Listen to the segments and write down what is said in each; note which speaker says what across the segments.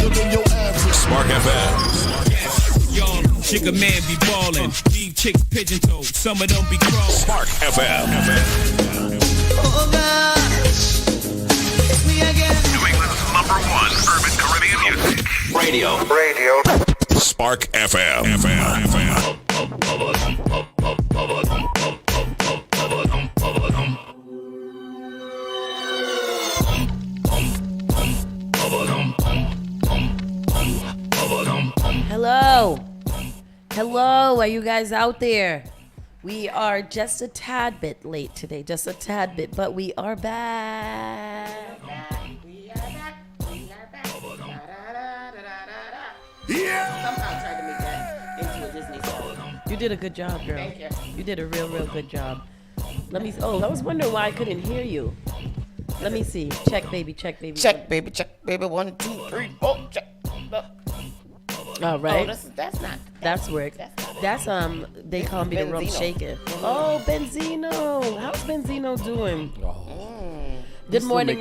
Speaker 1: than your average.
Speaker 2: Spark FM.
Speaker 3: Y'all, chick a man be ballin'. These chicks pigeon toed. Some of them be crawlin'.
Speaker 2: Spark FM.
Speaker 4: Oh gosh, it's me again.
Speaker 2: New England's #1 urban Caribbean music. Radio. Spark FM.
Speaker 5: Hello, are you guys out there? We are just a tad bit late today, just a tad bit, but we are back.
Speaker 1: Yeah.
Speaker 5: Somehow tried to make that into a Disney song. You did a good job, girl.
Speaker 6: Thank you.
Speaker 5: You did a real good job. Let me. Oh, I was wondering why I couldn't hear you. Let me see. Check, baby.
Speaker 6: Check, baby. 1, 2, 3, 4. Check.
Speaker 5: All right.
Speaker 6: Oh, that's not.
Speaker 5: That's work. That's They call me the rope shaker. Oh, Benzino. How's Benzino doing? Good morning,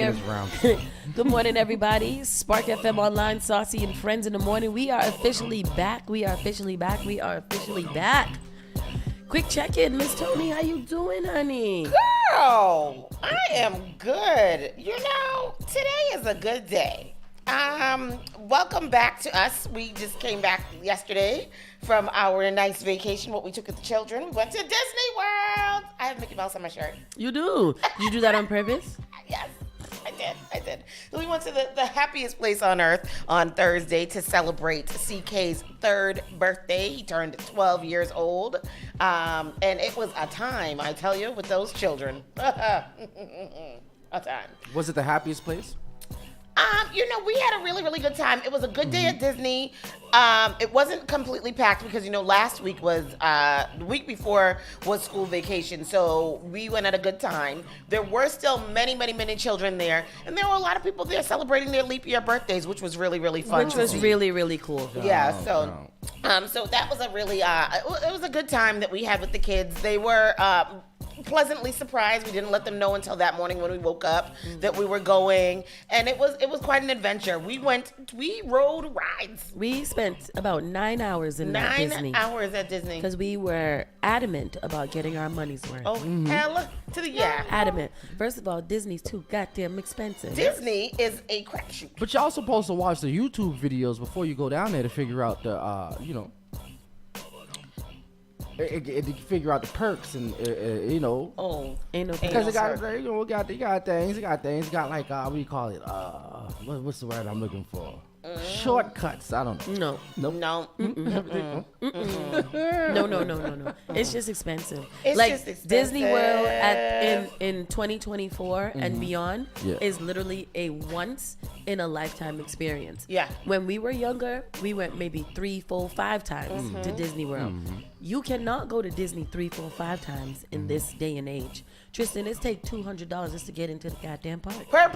Speaker 5: Good morning, everybody. Spark FM Online, Saucy and Friends in the Morning. We are officially back. Quick check-in, Miss Tony. How you doing, honey?
Speaker 6: Girl, I am good. You know, today is a good day. Welcome back to us. We just came back yesterday from our nice vacation, what we took with the children. We went to Disney World. I have Mickey Mouse on my shirt.
Speaker 5: You do? Did you do that on purpose?
Speaker 6: Yes, I did. We went to the happiest place on earth on Thursday to celebrate CK's 3rd birthday. He turned 12 years old. And it was a time, I tell you, with those children. A time.
Speaker 7: Was it the happiest place?
Speaker 6: You know, we had a really good time. It was a good day at Disney. It wasn't completely packed because, you know, last week was, the week before was school vacation. So we went at a good time. There were still many children there. And there were a lot of people there celebrating their leap year birthdays, which was really fun.
Speaker 5: Which was really cool.
Speaker 6: Yeah, so that was a really, it was a good time that we had with the kids. They were, pleasantly surprised. We didn't let them know until that morning when we woke up that we were going, and it was quite an adventure. We rode rides.
Speaker 5: We spent about 9 hours in Disney.
Speaker 6: 9 hours at Disney
Speaker 5: because we were adamant about getting our money's worth.
Speaker 6: Oh, hell to the yeah.
Speaker 5: Adamant. First of all, Disney's too goddamn expensive.
Speaker 6: Disney is a crapshoot.
Speaker 7: But y'all supposed to watch the YouTube videos before you go down there to figure out the, to figure out the perks and
Speaker 6: Oh,
Speaker 5: ain't no
Speaker 7: because
Speaker 5: thing.
Speaker 7: it got things. It got like what do you call it? What's the word I'm looking for? Shortcuts. I don't know.
Speaker 6: No.
Speaker 5: No. It's just expensive.
Speaker 6: It's just expensive.
Speaker 5: Disney World in 2024 and beyond is literally a once in a lifetime experience.
Speaker 6: Yeah.
Speaker 5: When we were younger, we went maybe 3, 4, 5 times to Disney World. You cannot go to Disney 3, 4, 5 times in this day and age. Tristan, it's take $200 just to get into the goddamn park.
Speaker 6: Per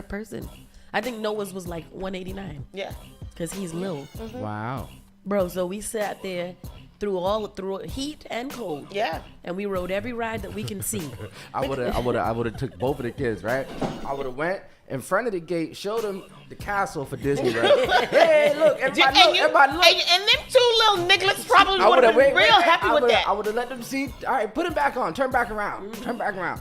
Speaker 6: person.
Speaker 5: I think Noah's was like $189.
Speaker 6: Yeah.
Speaker 5: Because he's little.
Speaker 7: Wow.
Speaker 5: Bro, so we sat there through heat and cold.
Speaker 6: Yeah.
Speaker 5: And we rode every ride that we can see.
Speaker 7: I would have took both of the kids, right? I would have went in front of the gate, showed them the castle for Disney, right? Hey, look, everybody look.
Speaker 6: And them 2 little nigglets probably would have been real happy with that.
Speaker 7: I would have let them see. All right, put it back on. Turn back around.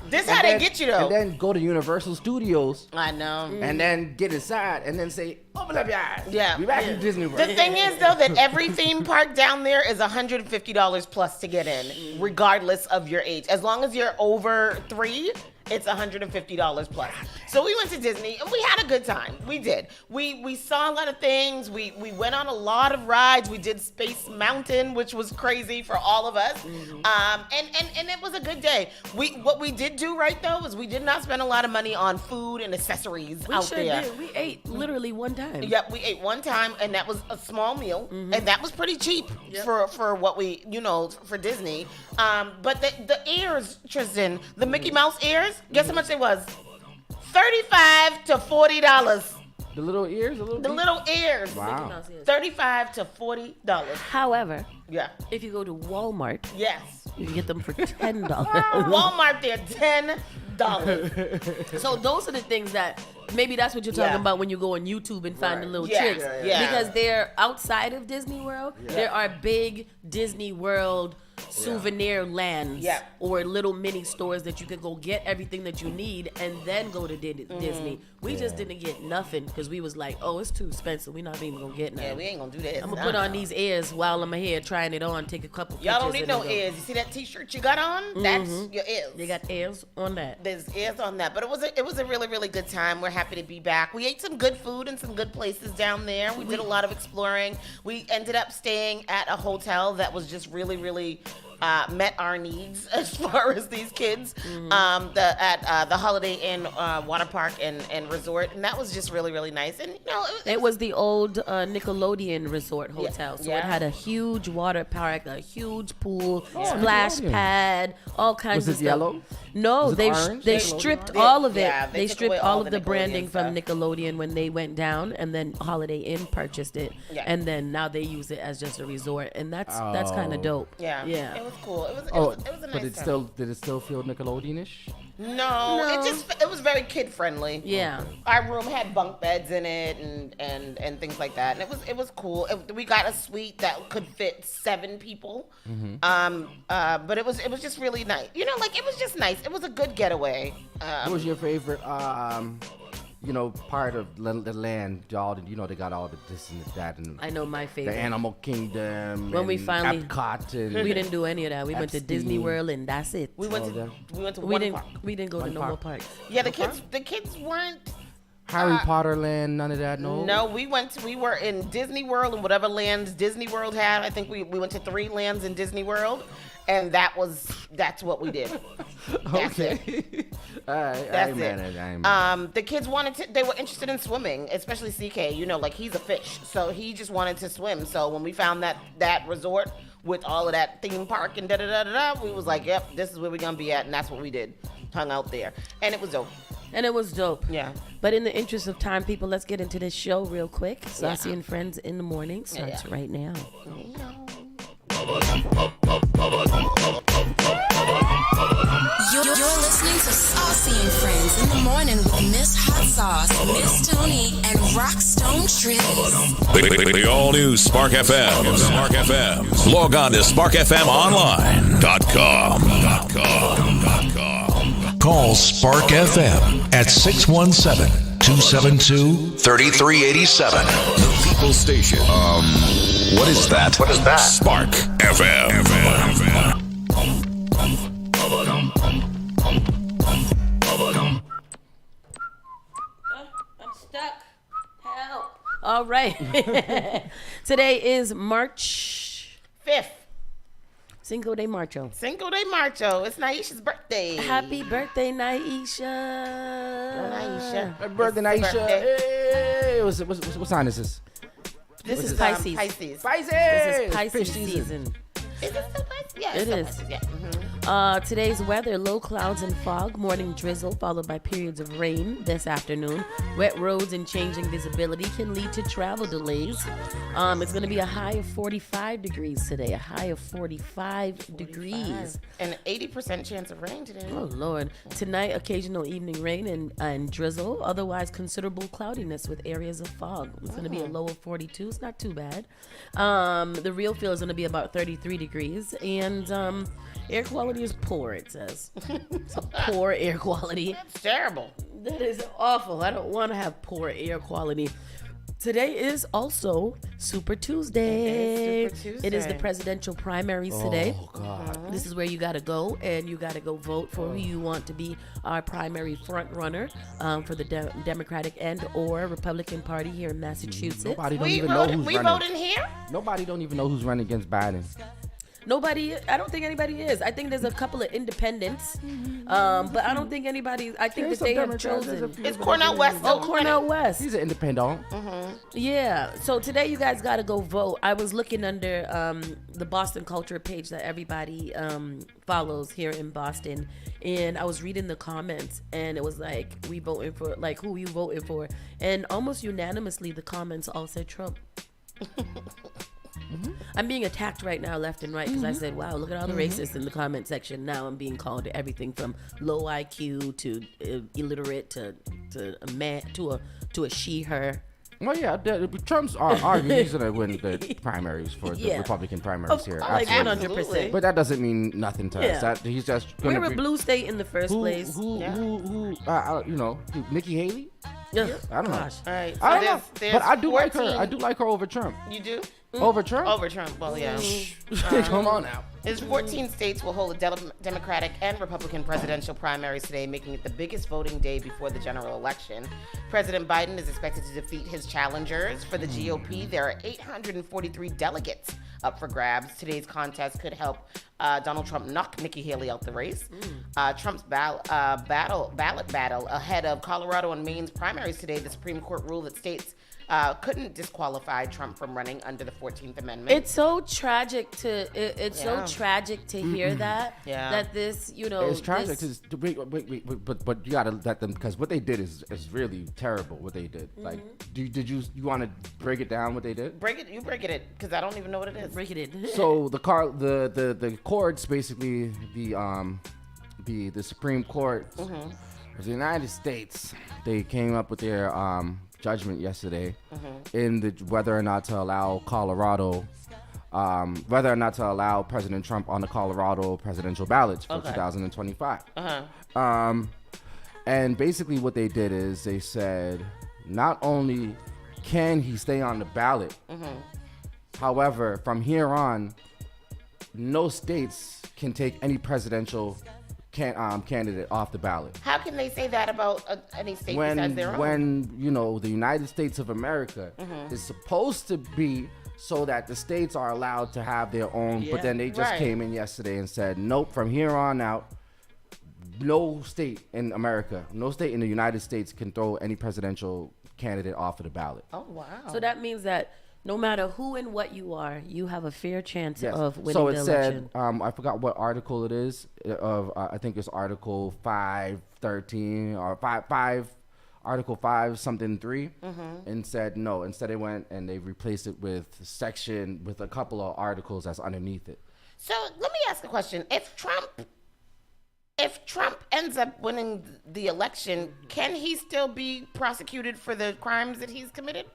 Speaker 6: This how they get you, though.
Speaker 7: And then go to Universal Studios.
Speaker 6: I know.
Speaker 7: And then get inside and then say, open up your eyes.
Speaker 6: Yeah.
Speaker 7: We back in Disney World.
Speaker 6: The thing is, though, that every theme park down there is $150 plus to get in, regardless of your age. As long as you're over 3, it's $150 plus. So we went to Disney and we had a good time. We did. We saw a lot of things. We went on a lot of rides. We did Space Mountain, which was crazy for all of us. And it was a good day. What we did do right though is we did not spend a lot of money on food and accessories out there.
Speaker 5: Did. We ate literally one time.
Speaker 6: Yep, we ate one time and that was a small meal and that was pretty cheap for what we, for Disney. But the ears, Tristan, the Mickey Mouse ears, guess how much it was? $35 to $40.
Speaker 7: The little ears,
Speaker 6: The little ears.
Speaker 7: Wow.
Speaker 6: $35 to $40.
Speaker 5: However,
Speaker 6: Yeah.
Speaker 5: if you go to Walmart,
Speaker 6: Yes.
Speaker 5: you can get them for $10.
Speaker 6: Walmart, they're $10.
Speaker 5: So those are the things that maybe that's what you're talking about when you go on YouTube and find the little tricks.
Speaker 6: Yeah.
Speaker 5: Because they're outside of Disney World. There are big Disney World souvenir lands or little mini stores that you can go get everything that you need and then go to Disney. We just didn't get nothing because we was like, oh, it's too expensive. We're not even gonna get nothing.
Speaker 6: Yeah, we ain't gonna do that.
Speaker 5: I'm gonna put on these ears while I'm here trying it on, take a couple pictures.
Speaker 6: Y'all don't need no ears. You see that T-shirt you got on? That's your ears.
Speaker 5: They got ears on that.
Speaker 6: There's ears on that. But it was a really, really good time. We're happy to be back. We ate some good food and some good places down there. We did a lot of exploring. We ended up staying at a hotel that was just really, really met our needs as far as these kids. At the Holiday Inn water park and resort, and that was just really, really nice. And it
Speaker 5: was the old Nickelodeon resort hotel, so it had a huge water park, a huge pool, splash pad, all kinds of stuff.
Speaker 7: Yellow?
Speaker 5: No, they stripped all of it.
Speaker 6: Yeah,
Speaker 5: they
Speaker 6: took
Speaker 5: stripped
Speaker 6: away
Speaker 5: all
Speaker 6: all
Speaker 5: of
Speaker 6: the
Speaker 5: the
Speaker 6: Nickelodeon
Speaker 5: branding from
Speaker 6: stuff.
Speaker 5: Nickelodeon when they went down, and then Holiday Inn purchased it, and then now they use it as just a resort, and that's kind of dope.
Speaker 6: Yeah,
Speaker 5: yeah.
Speaker 6: It was cool. It was a nice
Speaker 7: but did it still feel Nickelodeon-ish?
Speaker 6: No, it was very kid friendly.
Speaker 5: Yeah.
Speaker 6: Our room had bunk beds in it and things like that, and it was cool. We got a suite that could fit 7 people. But it was just really nice. It was just nice. It was a good getaway.
Speaker 7: What was your favorite part of the land? They got all the this and that, and
Speaker 5: I know my favorite.
Speaker 7: the Animal Kingdom.
Speaker 5: When we finally
Speaker 7: Epcot, and
Speaker 5: we didn't do any of that. We went to Disney World and that's it.
Speaker 6: We went to
Speaker 5: We
Speaker 6: one
Speaker 5: didn't
Speaker 6: park.
Speaker 5: we didn't go to no more parks.
Speaker 6: Yeah, the kids weren't.
Speaker 7: Harry Potter Land, none of that.
Speaker 6: No, we were in Disney World and whatever lands Disney World had. I think we went to 3 lands in Disney World, and that's what we did. That's it.
Speaker 7: That's it.
Speaker 6: The kids they were interested in swimming, especially CK. He's a fish, so he just wanted to swim. So when we found that resort with all of that theme park and we was like, yep, this is where we're gonna be at, and that's what we did. Hung out there, and it was dope. Yeah.
Speaker 5: But in the interest of time, people, let's get into this show real quick. Saucy and Friends in the Morning starts right now.
Speaker 8: You're listening to Saucy and Friends in the Morning with Miss Hot Sauce, Miss Tony, and Rockstone Trills.
Speaker 2: The all-new Spark FM. Spark FM. Log on to sparkfmonline.com.
Speaker 9: Call Spark FM at 617-272-3387.
Speaker 2: The People Station. What is that? Spark FM.
Speaker 5: I'm stuck. Help. All right. Today is March
Speaker 6: 5th.
Speaker 5: Cinco de Marcho.
Speaker 6: Cinco de Marcho. It's Naisha's birthday.
Speaker 5: Happy birthday, Naisha.
Speaker 6: Naisha.
Speaker 7: Happy birthday, Naisha. Hey, what sign is this?
Speaker 5: This is Pisces.
Speaker 6: Pisces.
Speaker 5: This is Pisces season.
Speaker 6: Is it still Pisces? Yeah,
Speaker 5: It
Speaker 6: it's still
Speaker 5: is.
Speaker 6: Pisces, yeah.
Speaker 5: Today's weather, low clouds and fog, morning drizzle, followed by periods of rain this afternoon. Wet roads and changing visibility can lead to travel delays. It's going to be a high of 45 degrees today, a high of 45 degrees.
Speaker 6: And 80% chance of rain today.
Speaker 5: Oh, Lord. Tonight, occasional evening rain and drizzle, otherwise considerable cloudiness with areas of fog. It's going to be a low of 42. It's not too bad. The real feel is going to be about 33 degrees, and air quality is poor, it says. It's a poor air quality.
Speaker 6: That's terrible.
Speaker 5: That is awful. I don't want to have poor air quality. Today is also Super Tuesday. It is the presidential primaries today.
Speaker 7: Oh, God.
Speaker 5: This is where you got to go, and you got to go vote for who you want to be our primary front runner for the Democratic and or Republican Party here in Massachusetts.
Speaker 7: Nobody don't even know who's running.
Speaker 6: We voting here?
Speaker 7: Nobody don't even know who's running against Biden.
Speaker 5: Nobody. I don't think anybody is. I think there's a couple of independents, but I don't think anybody. I think
Speaker 7: There's
Speaker 5: that they
Speaker 7: some
Speaker 5: have
Speaker 7: Democrats,
Speaker 5: chosen.
Speaker 7: there's a few
Speaker 6: It's Cornell West.
Speaker 5: Oh, Cornell West.
Speaker 7: He's an independent.
Speaker 5: Yeah. So today you guys got to go vote. I was looking under the Boston Culture page that everybody follows here in Boston, and I was reading the comments, and it was like, we voting for, like, who you voting for, and almost unanimously the comments all said Trump. I'm being attacked right now, left and right, because I said, "Wow, look at all the racists in the comment section." Now I'm being called everything from low IQ to illiterate to a man to a she her.
Speaker 7: Well, yeah, Trump's arguing he's going to win the primaries for the Republican primaries here.
Speaker 5: Like
Speaker 7: Absolutely.
Speaker 5: 100%.
Speaker 7: But that doesn't mean nothing to us. That he's just going
Speaker 5: We're a blue state in the first place.
Speaker 7: Who, Nikki Haley?
Speaker 5: Yeah.
Speaker 7: I don't know.
Speaker 6: All right. So
Speaker 7: I don't know.
Speaker 6: there's
Speaker 7: But I do like
Speaker 6: 14
Speaker 7: her. I do like her over Trump.
Speaker 6: You do?
Speaker 7: Over Trump?
Speaker 6: Over Trump. Well, yeah.
Speaker 7: Come on now.
Speaker 6: There's 14 states will hold a Democratic and Republican presidential primaries today, making it the biggest voting day before the general election. President Biden is expected to defeat his challengers. For the GOP, there are 843 delegates up for grabs. Today's contest could help Donald Trump knock Nikki Haley out the race. Trump's ballot battle ahead of Colorado and Maine's primaries today. The Supreme Court ruled that states couldn't disqualify Trump from running under the 14th Amendment.
Speaker 5: It's so tragic to so tragic to hear that.
Speaker 6: Yeah.
Speaker 5: That this,
Speaker 7: It's tragic because but you gotta let them, because what they did is really terrible. What they did, like, did you want to break it down? What they did?
Speaker 6: You break it, because I don't even know what it is.
Speaker 5: break it in.
Speaker 7: So the courts, basically the Supreme Court of the United States, they came up with their judgment yesterday in whether or not to allow whether or not to allow President Trump on the Colorado presidential ballots for 2025. And basically what they did is they said not only can he stay on the ballot, however, from here on, no states can take any presidential candidate off the ballot.
Speaker 6: How can they say that about any state besides their own?
Speaker 7: When the United States of America is supposed to be so that the states are allowed to have their own, but then they just came in yesterday and said, nope, from here on out, no state in America, no state in the United States can throw any presidential candidate off of the ballot.
Speaker 6: Oh, wow.
Speaker 5: So that means that no matter who and what you are, you have a fair chance of winning
Speaker 7: so it
Speaker 5: the election.
Speaker 7: said, I forgot what article it is, I think it's Article 513 or 5 Article 5 something 3, and said no. Instead, they went and they replaced it with a couple of articles that's underneath it.
Speaker 6: So let me ask a question. If Trump ends up winning the election, can he still be prosecuted for the crimes that he's committed?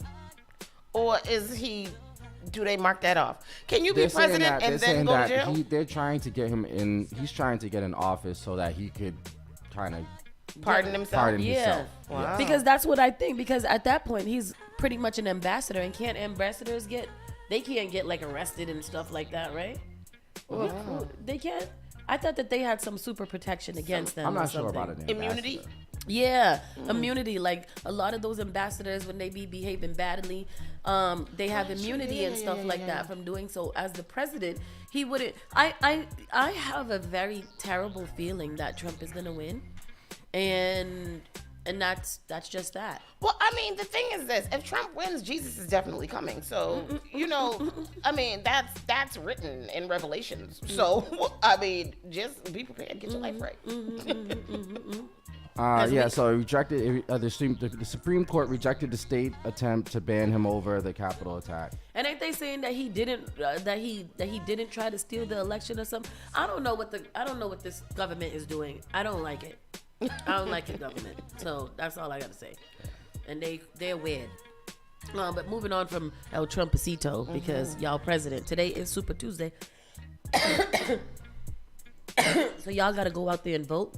Speaker 6: Or do they mark that off? Can you be president and then go to jail?
Speaker 7: They're trying to get him in. He's trying to get in office so that he could kind of
Speaker 6: pardon himself.
Speaker 5: Wow. Because that's what I think. Because at that point, he's pretty much an ambassador, and can't ambassadors get like arrested and stuff like that, right? Wow. They can't. I thought that they had some super protection against them.
Speaker 7: I'm not sure about it.
Speaker 6: Immunity.
Speaker 5: Yeah, immunity. Like a lot of those ambassadors, when they be behaving badly, they have immunity and stuff like that from doing so. As the president, he wouldn't. I have a very terrible feeling that Trump is gonna win, and that's just that.
Speaker 6: Well, I mean, the thing is this: if Trump wins, Jesus is definitely coming. So I mean, that's written in Revelations. So I mean, just be prepared, get your life right.
Speaker 7: So it rejected. The Supreme Court rejected the state attempt to ban him over the Capitol attack.
Speaker 5: And ain't they saying that he didn't that he didn't try to steal the election or something? I don't know what this government is doing. I don't like it. I don't like the government. So that's all I gotta say. And they're weird. But moving on from El Trumpacito, because y'all president, today is Super Tuesday. So y'all gotta go out there and vote.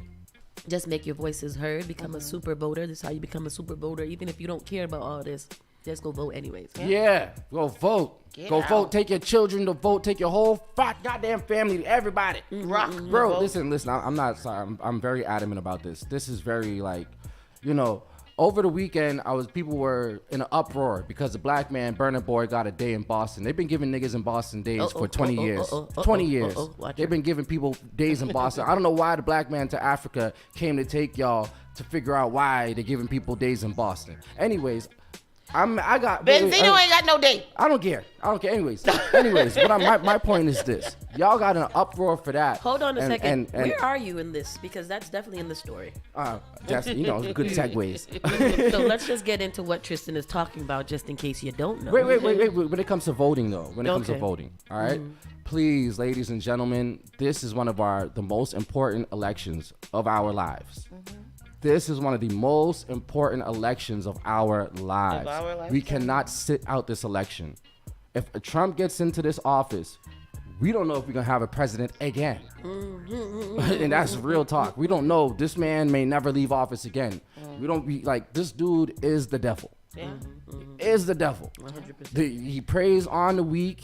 Speaker 5: Just make your voices heard. Become a super voter. This is how you become a super voter. Even if you don't care about all this, just go vote anyways.
Speaker 7: Yeah, go vote. Go vote. Take your children to vote. Take your whole goddamn family. Everybody.
Speaker 6: Rock.
Speaker 7: Bro, listen. I'm not sorry. I'm very adamant about this. This is very over the weekend, people were in an uproar because the black man, Burna Boy, got a day in Boston. They've been giving niggas in Boston days for 20 years. 20 years. They've been giving people days in Boston. I don't know why the black man to Africa came to take y'all to figure out why they're giving people days in Boston. Anyways,
Speaker 6: Benzino ain't got no date.
Speaker 7: I don't care. Anyways, my point is this: y'all got an uproar for that.
Speaker 5: Hold on a second. Where are you in this? Because that's definitely in the story.
Speaker 7: That's good segues.
Speaker 5: So let's just get into what Tristan is talking about, just in case you don't know.
Speaker 7: Wait. When it comes to voting, though, all right. Please, ladies and gentlemen, this is one of the most important elections of our lives. This is one of the most important elections of our lives. We cannot sit out this election. If Trump gets into this office, we don't know if we're going to have a president again. And that's real talk. We don't know. This man may never leave office again. This dude is the devil. Yeah. Is the devil. 100%. He preys on the weak.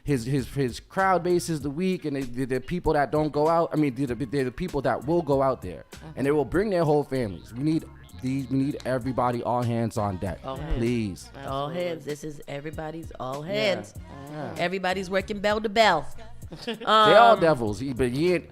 Speaker 7: His crowd base is the weak, and the people that don't go out. I mean, they're the people that will go out there, and they will bring their whole families. We need everybody, all hands on deck. Please.
Speaker 5: All hands. This is everybody's all hands. Yeah. Everybody's working bell to bell.
Speaker 7: They're all devils, but you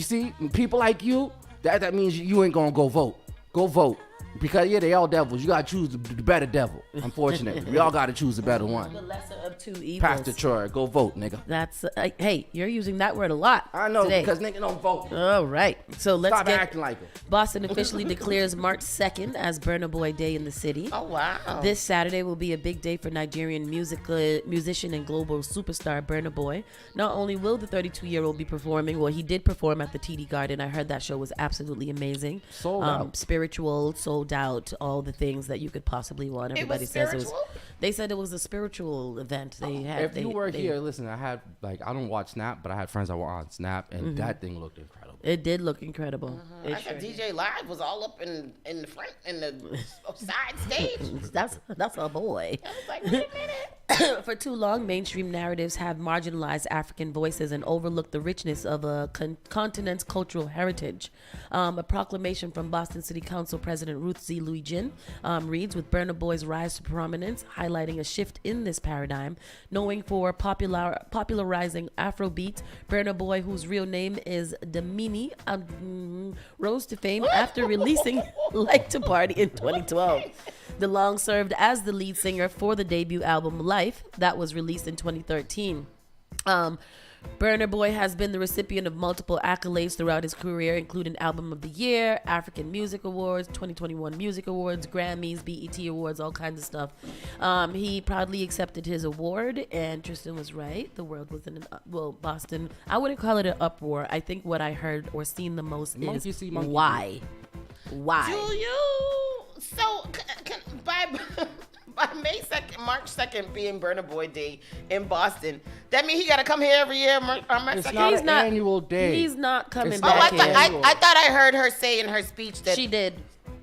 Speaker 7: see, people like you. That means you ain't gonna go vote. Go vote. Because they all devils. You gotta choose the better devil. Unfortunately, we all gotta choose the better one.
Speaker 5: The lesser of two evils.
Speaker 7: Pastor Troy, go vote, nigga.
Speaker 5: That's hey, you're using that word a lot.
Speaker 7: I know
Speaker 5: today.
Speaker 7: Because nigga don't vote.
Speaker 5: All right, so let's
Speaker 7: stop acting like it.
Speaker 5: Boston officially declares March 2nd as Burna Boy Day in the city.
Speaker 6: Oh wow!
Speaker 5: This Saturday will be a big day for Nigerian musician and global superstar Burna Boy. Not only will the 32-year-old be performing, well, he did perform at the TD Garden. I heard that show was absolutely amazing.
Speaker 7: Sold out.
Speaker 5: Spiritual, sold out, all the things that you could possibly want. Everybody says it was. They said it was a spiritual event.
Speaker 7: If you were here, listen, I had I don't watch Snap, but I had friends that were on Snap, and that thing looked incredible.
Speaker 5: It did look incredible.
Speaker 6: I thought DJ Live was all up in the front, in the side stage.
Speaker 5: That's a boy.
Speaker 6: I was like, wait a minute.
Speaker 5: For too long, mainstream narratives have marginalized African voices and overlooked the richness of a continent's cultural heritage. A proclamation from Boston City Council President Ruth Z. Luigin reads, with Burna Boy's rise to prominence, highlighting a shift in this paradigm. Knowing for popularizing Afrobeat, Burna Boy, whose real name is Damini, rose to fame after releasing Like to Party in 2012. DeLong served as the lead singer for the debut album Life that was released in 2013. Burna Boy has been the recipient of multiple accolades throughout his career, including Album of the Year, African Music Awards, 2021 Music Awards, Grammys, BET Awards, all kinds of stuff. He proudly accepted his award, and Tristan was right. The world was in Boston. I wouldn't call it an uproar. I think what I heard or seen the most is why. Why?
Speaker 6: Do you? So, by March 2nd being Burna Boy Day in Boston, that means he got to come here every year on March 2nd?
Speaker 7: It's not an annual day.
Speaker 5: He's not coming back here.
Speaker 6: I thought I heard her say in her speech that...
Speaker 5: She did.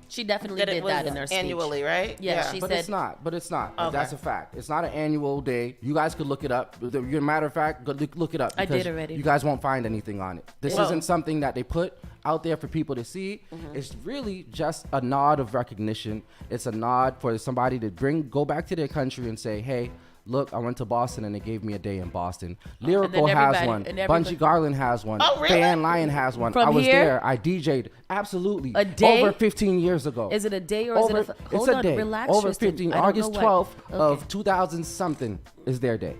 Speaker 5: She definitely did that in her speech.
Speaker 6: Annually, right?
Speaker 5: Yeah, she
Speaker 7: but
Speaker 5: said.
Speaker 7: But it's not.
Speaker 6: Okay.
Speaker 7: That's a fact. It's not an annual day. You guys could look it up. As a matter of fact, go look it up.
Speaker 5: I did already.
Speaker 7: You guys won't find anything on it. This isn't something that they put out there for people to see. It's really just a nod of recognition. It's a nod for somebody to go back to their country and say, hey, look, I went to Boston and they gave me a day in Boston. Lyrical has one. Bungie Garland has one.
Speaker 6: Oh, really?
Speaker 7: Fan Lion has one.
Speaker 5: From
Speaker 7: I was
Speaker 5: here?
Speaker 7: there. I DJ'd. Absolutely.
Speaker 5: A day?
Speaker 7: Over 15 years ago.
Speaker 5: Is it a day or
Speaker 7: over,
Speaker 5: is it
Speaker 7: it's a day.
Speaker 5: Relax,
Speaker 7: over
Speaker 5: Tristan.
Speaker 7: 15.
Speaker 5: I don't
Speaker 7: August
Speaker 5: know
Speaker 7: 12th
Speaker 5: what.
Speaker 7: of 2000 something is their day.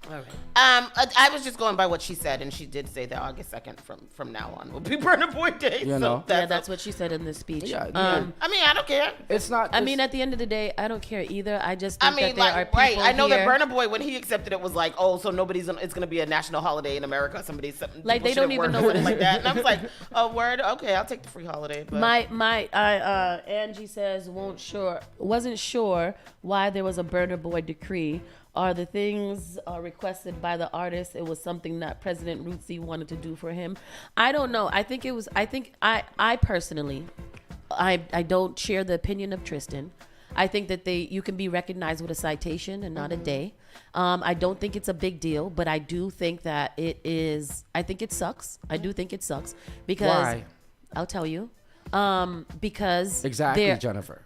Speaker 5: All right.
Speaker 6: I was just going by what she said, and she did say that August 2nd from now on will be Burna Boy Day.
Speaker 7: You know?
Speaker 5: That's what she said in the speech.
Speaker 7: Yeah,
Speaker 6: I mean, I don't care.
Speaker 7: It's not.
Speaker 5: I mean, at the end of the day, I don't care either. I just think that there are people
Speaker 6: right. I know
Speaker 5: here,
Speaker 6: that Burna Boy, when he accepted it, was like, oh, so it's going to be a national holiday in America.
Speaker 5: Like, they don't even know what it is.
Speaker 6: like that. And I was like, oh, word? Okay, I'll take the free holiday. But.
Speaker 5: Angie says, wasn't sure why there was a Burna Boy decree. Are the things requested by the artist? It was something that President Rootsy wanted to do for him. I don't know. I personally, I don't share the opinion of Tristan. I think that you can be recognized with a citation and not a day. I don't think it's a big deal, but I do think that it is. I think it sucks. I do think it sucks because
Speaker 7: Why?
Speaker 5: I'll tell you. Because
Speaker 7: exactly, Jennifer.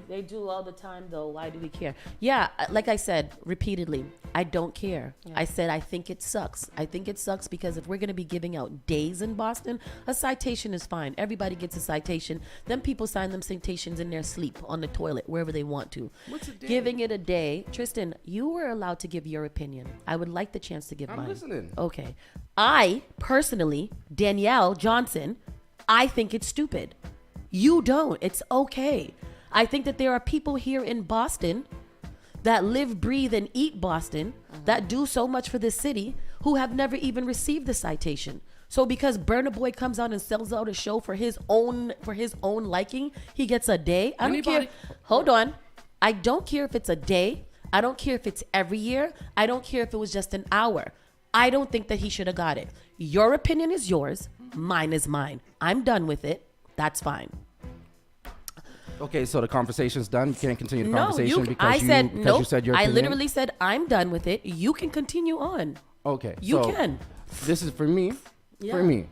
Speaker 5: They do all the time, though. Why do we care? Yeah, like I said repeatedly, I don't care. Yeah. I said I think it sucks. I think it sucks because if we're going to be giving out days in Boston, a citation is fine. Everybody gets a citation. Then people sign them citations in their sleep, on the toilet, wherever they want to.
Speaker 7: What's a day?
Speaker 5: Giving it a day. Tristan, you were allowed to give your opinion. I would like the chance to give mine.
Speaker 7: I'm listening.
Speaker 5: Okay. I, personally, Danielle Johnson, I think it's stupid. You don't. It's okay. I think that there are people here in Boston that live, breathe, and eat Boston that do so much for this city who have never even received the citation. So because Burna Boy comes out and sells out a show for his own liking, he gets a day. I don't care. Hold on. I don't care if it's a day. I don't care if it's every year. I don't care if it was just an hour. I don't think that he should have got it. Your opinion is yours. Mine is mine. I'm done with it. That's fine.
Speaker 7: Okay, so the conversation's done. You can't continue the conversation because you said your opinion?
Speaker 5: I literally said I'm done with it. You can continue on.
Speaker 7: Okay.
Speaker 5: You can.
Speaker 7: This is for me. Yeah. For me.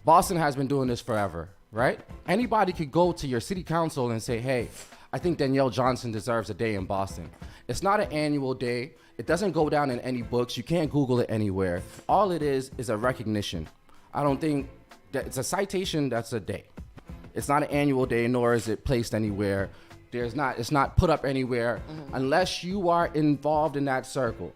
Speaker 7: Boston has been doing this forever, right? Anybody could go to your city council and say, hey, I think Danielle Johnson deserves a day in Boston. It's not an annual day. It doesn't go down in any books. You can't Google it anywhere. All it is a recognition. I don't think that it's a citation. That's a day. It's not an annual day, nor is it placed anywhere. It's not put up anywhere unless you are involved in that circle.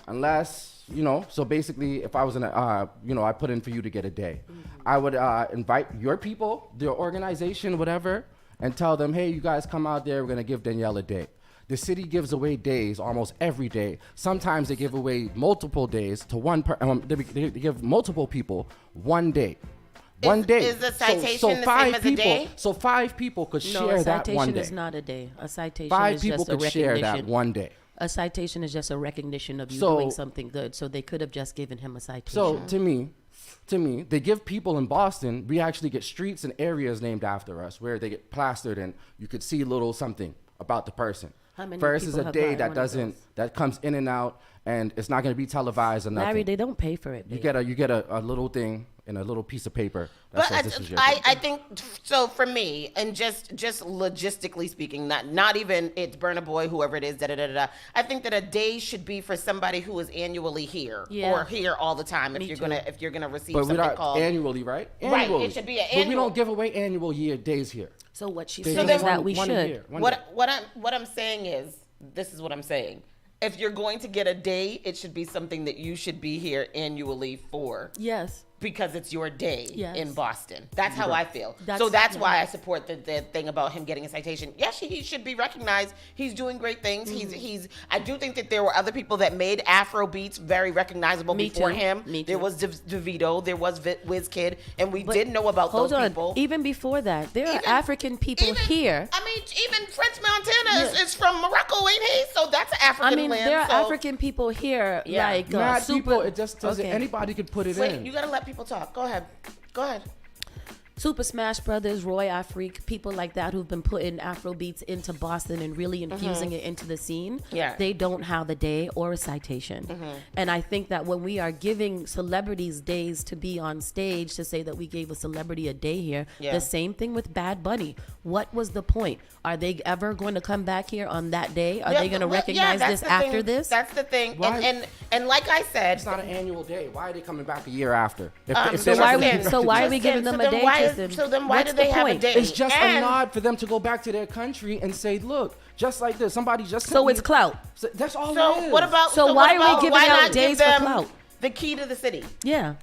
Speaker 7: Unless, so basically if I was I put in for you to get a day. I would invite your people, their organization, whatever, and tell them, hey, you guys come out there, we're gonna give Danielle a day. The city gives away days almost every day. Sometimes they give away multiple days to they give multiple people one day. One day.
Speaker 6: Is the citation the same as a day?
Speaker 7: So 5 people could share that one day.
Speaker 5: No, a citation is not a day. A citation
Speaker 7: 5
Speaker 5: is
Speaker 7: people
Speaker 5: just a
Speaker 7: could
Speaker 5: recognition.
Speaker 7: share that one day.
Speaker 5: A citation is just a recognition of you doing something good. So they could have just given him a citation.
Speaker 7: So to me, they give people in Boston, we actually get streets and areas named after us where they get plastered and you could see little something about the person. Versus a day that comes in and out and it's not going to be televised or nothing.
Speaker 5: Larry, they don't pay for it.
Speaker 7: You get a little thing in a little piece of paper.
Speaker 6: But I think so for me, and just logistically speaking, not even it's Burna Boy, whoever it is, I think that a day should be for somebody who is annually here or here all the time. If you're gonna receive something called
Speaker 7: annually, right?
Speaker 6: Right, it should be an annual.
Speaker 7: But we don't give away annual days here.
Speaker 5: So what she says is that we should.
Speaker 6: What I'm saying is, this is what I'm saying. If you're going to get a day, it should be something that you should be here annually for.
Speaker 5: Yes.
Speaker 6: Because it's your day in Boston. That's how I feel. That's why I support the thing about him getting a citation. Yes, he should be recognized. He's doing great things. I do think that there were other people that made Afro beats very recognizable before him. There was DeVito, there was Wizkid, and we did know about those people.
Speaker 5: Even before that, there are African people here.
Speaker 6: I mean, even French Montana is from Morocco, ain't he? So that's African land.
Speaker 5: There are African people here, like
Speaker 7: people. It just doesn't. Anybody could put it in.
Speaker 6: You gotta let people talk. Go ahead.
Speaker 5: Super Smash Brothers, Roy Afrique, people like that who've been putting Afro beats into Boston and really infusing it into the scene. Yeah. They don't have a day or a citation. And I think that when we are giving celebrities days to be on stage to say that we gave a celebrity a day here, the same thing with Bad Bunny. What was the point? Are they ever going to come back here on that day? Are they going to recognize this after this?
Speaker 6: That's the thing. And like I said,
Speaker 7: it's not an annual day. Why are they coming back a year after?
Speaker 5: So why are we giving them a day?
Speaker 6: So then why do they have a day?
Speaker 7: It's just a nod for them to go back to their country and say, look, just like this. Somebody just
Speaker 5: So it's clout.
Speaker 7: So that's all it is.
Speaker 6: What about,
Speaker 5: so why are we giving out days for clout?
Speaker 6: The key to the city.
Speaker 5: Yeah.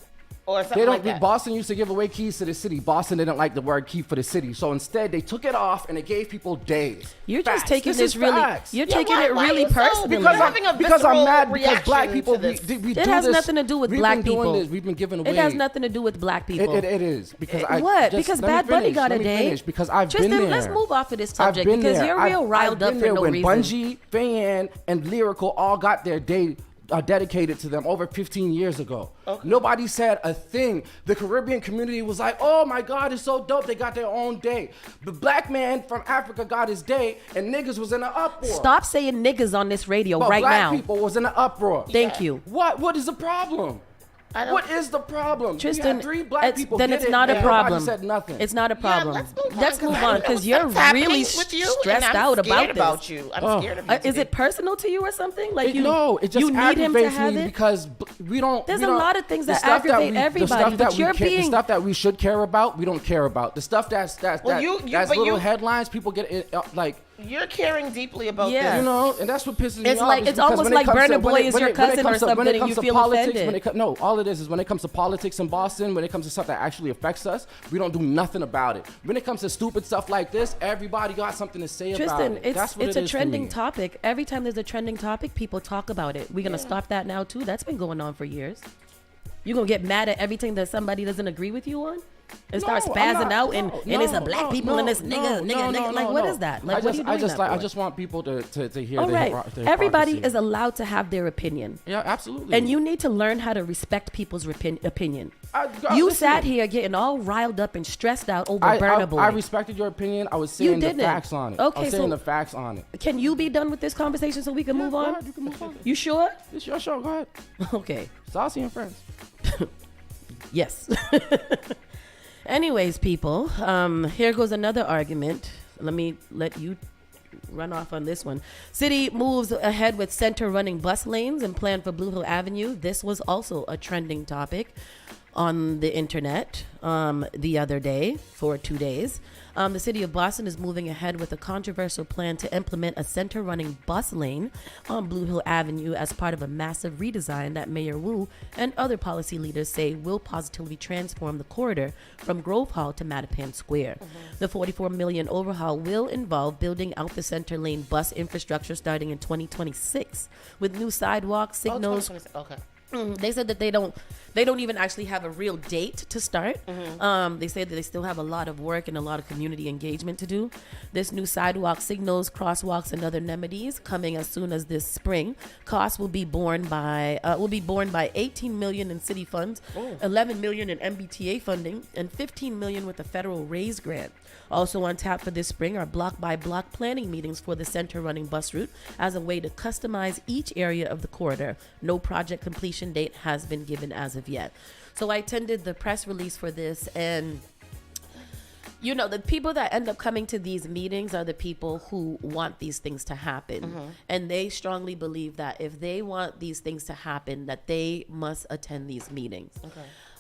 Speaker 6: Or something like that.
Speaker 7: Boston used to give away keys to the city. Boston didn't like the word key for the city. So instead, they took it off and they gave people days.
Speaker 5: You're just taking this really, you're taking it really personally.
Speaker 7: Because I'm mad because black people, we do this.
Speaker 5: It has nothing to do with black people.
Speaker 7: We've been giving away.
Speaker 5: It has nothing to do with black people.
Speaker 7: It is. Because
Speaker 5: Because Bad Bunny got a day.
Speaker 7: Because I've been there.
Speaker 5: Let's move off of this subject because you're real riled up for no reason.
Speaker 7: When Bungie, Fan, and Lyrical all got their day dedicated to them over 15 years ago. Okay. Nobody said a thing. The Caribbean community was like, oh my God, it's so dope. They got their own day. The black man from Africa got his day and niggas was in an uproar.
Speaker 5: Stop saying niggas on this radio right now.
Speaker 7: Black people was in an uproar.
Speaker 5: Thank you.
Speaker 7: What is the problem? What is the problem?
Speaker 5: Tristan,
Speaker 7: we had 3 black people.
Speaker 5: Then it's not a problem.
Speaker 7: Said nothing.
Speaker 5: It's not a problem.
Speaker 6: Let's move on
Speaker 5: because you're really stressed out about this.
Speaker 6: I'm scared of you.
Speaker 5: Is it personal to you or something? Like
Speaker 7: no, it just aggravates me because we don't.
Speaker 5: There's a lot of things that aggravate everybody, but the
Speaker 7: stuff that we should care about, we don't care about. The stuff that's little headlines, people get it like.
Speaker 6: You're caring deeply about this.
Speaker 7: You know, and that's what pisses me off.
Speaker 5: It's almost like Burna Boy is your cousin or something and you feel offended.
Speaker 7: No, all it is when it comes to politics in Boston, when it comes to stuff that actually affects us, we don't do nothing about it. When it comes to stupid stuff like this, everybody got something to say about it.
Speaker 5: Tristan, it's a trending topic. Every time there's a trending topic, people talk about it. We're going to stop that now, too. That's been going on for years. You're going to get mad at everything that somebody doesn't agree with you on? And start spazzing out and it's a black people and this nigga. Like, what is that? Like, what are you doing that for?
Speaker 7: I just want people to hear.
Speaker 5: All right. Everybody is allowed to have their opinion.
Speaker 7: Yeah, absolutely.
Speaker 5: And you need to learn how to respect people's opinion. You sat here getting all riled up and stressed out over Burna Boy.
Speaker 7: I respected your opinion. I was saying the facts on it.
Speaker 5: Okay,
Speaker 7: I was saying the facts on it.
Speaker 5: Can you be done with this conversation so we can move on?
Speaker 7: Go ahead, you can move on.
Speaker 5: You sure?
Speaker 7: It's your show. Go ahead.
Speaker 5: Okay.
Speaker 7: Saucy and Friends.
Speaker 5: Yes. Anyways, people, here goes another argument. Let me let you run off on this one. City moves ahead with center running bus lanes and plan for Blue Hill Avenue. This was also a trending topic on the internet the other day for 2 days. The city of Boston is moving ahead with a controversial plan to implement a center running bus lane on Blue Hill Avenue as part of a massive redesign that Mayor Wu and other policy leaders say will positively transform the corridor from Grove Hall to Mattapan Square. The $44 million overhaul will involve building out the center lane bus infrastructure starting in 2026 with new sidewalks, signals.
Speaker 6: Okay.
Speaker 5: They said that they don't even actually have a real date to start. They say that they still have a lot of work and a lot of community engagement to do. This new sidewalk, signals, crosswalks, and other amenities coming as soon as this spring. Costs will be borne by $18 million in city funds, $11 million in MBTA funding, and $15 million with a federal raise grant. Also on tap for this spring are block-by-block planning meetings for the center running bus route as a way to customize each area of the corridor. No project completion date has been given as of yet. So I attended the press release for this, and you know, the people that end up coming to these meetings are the people who want these things to happen. And they strongly believe that if they want these things to happen, that they must attend these meetings.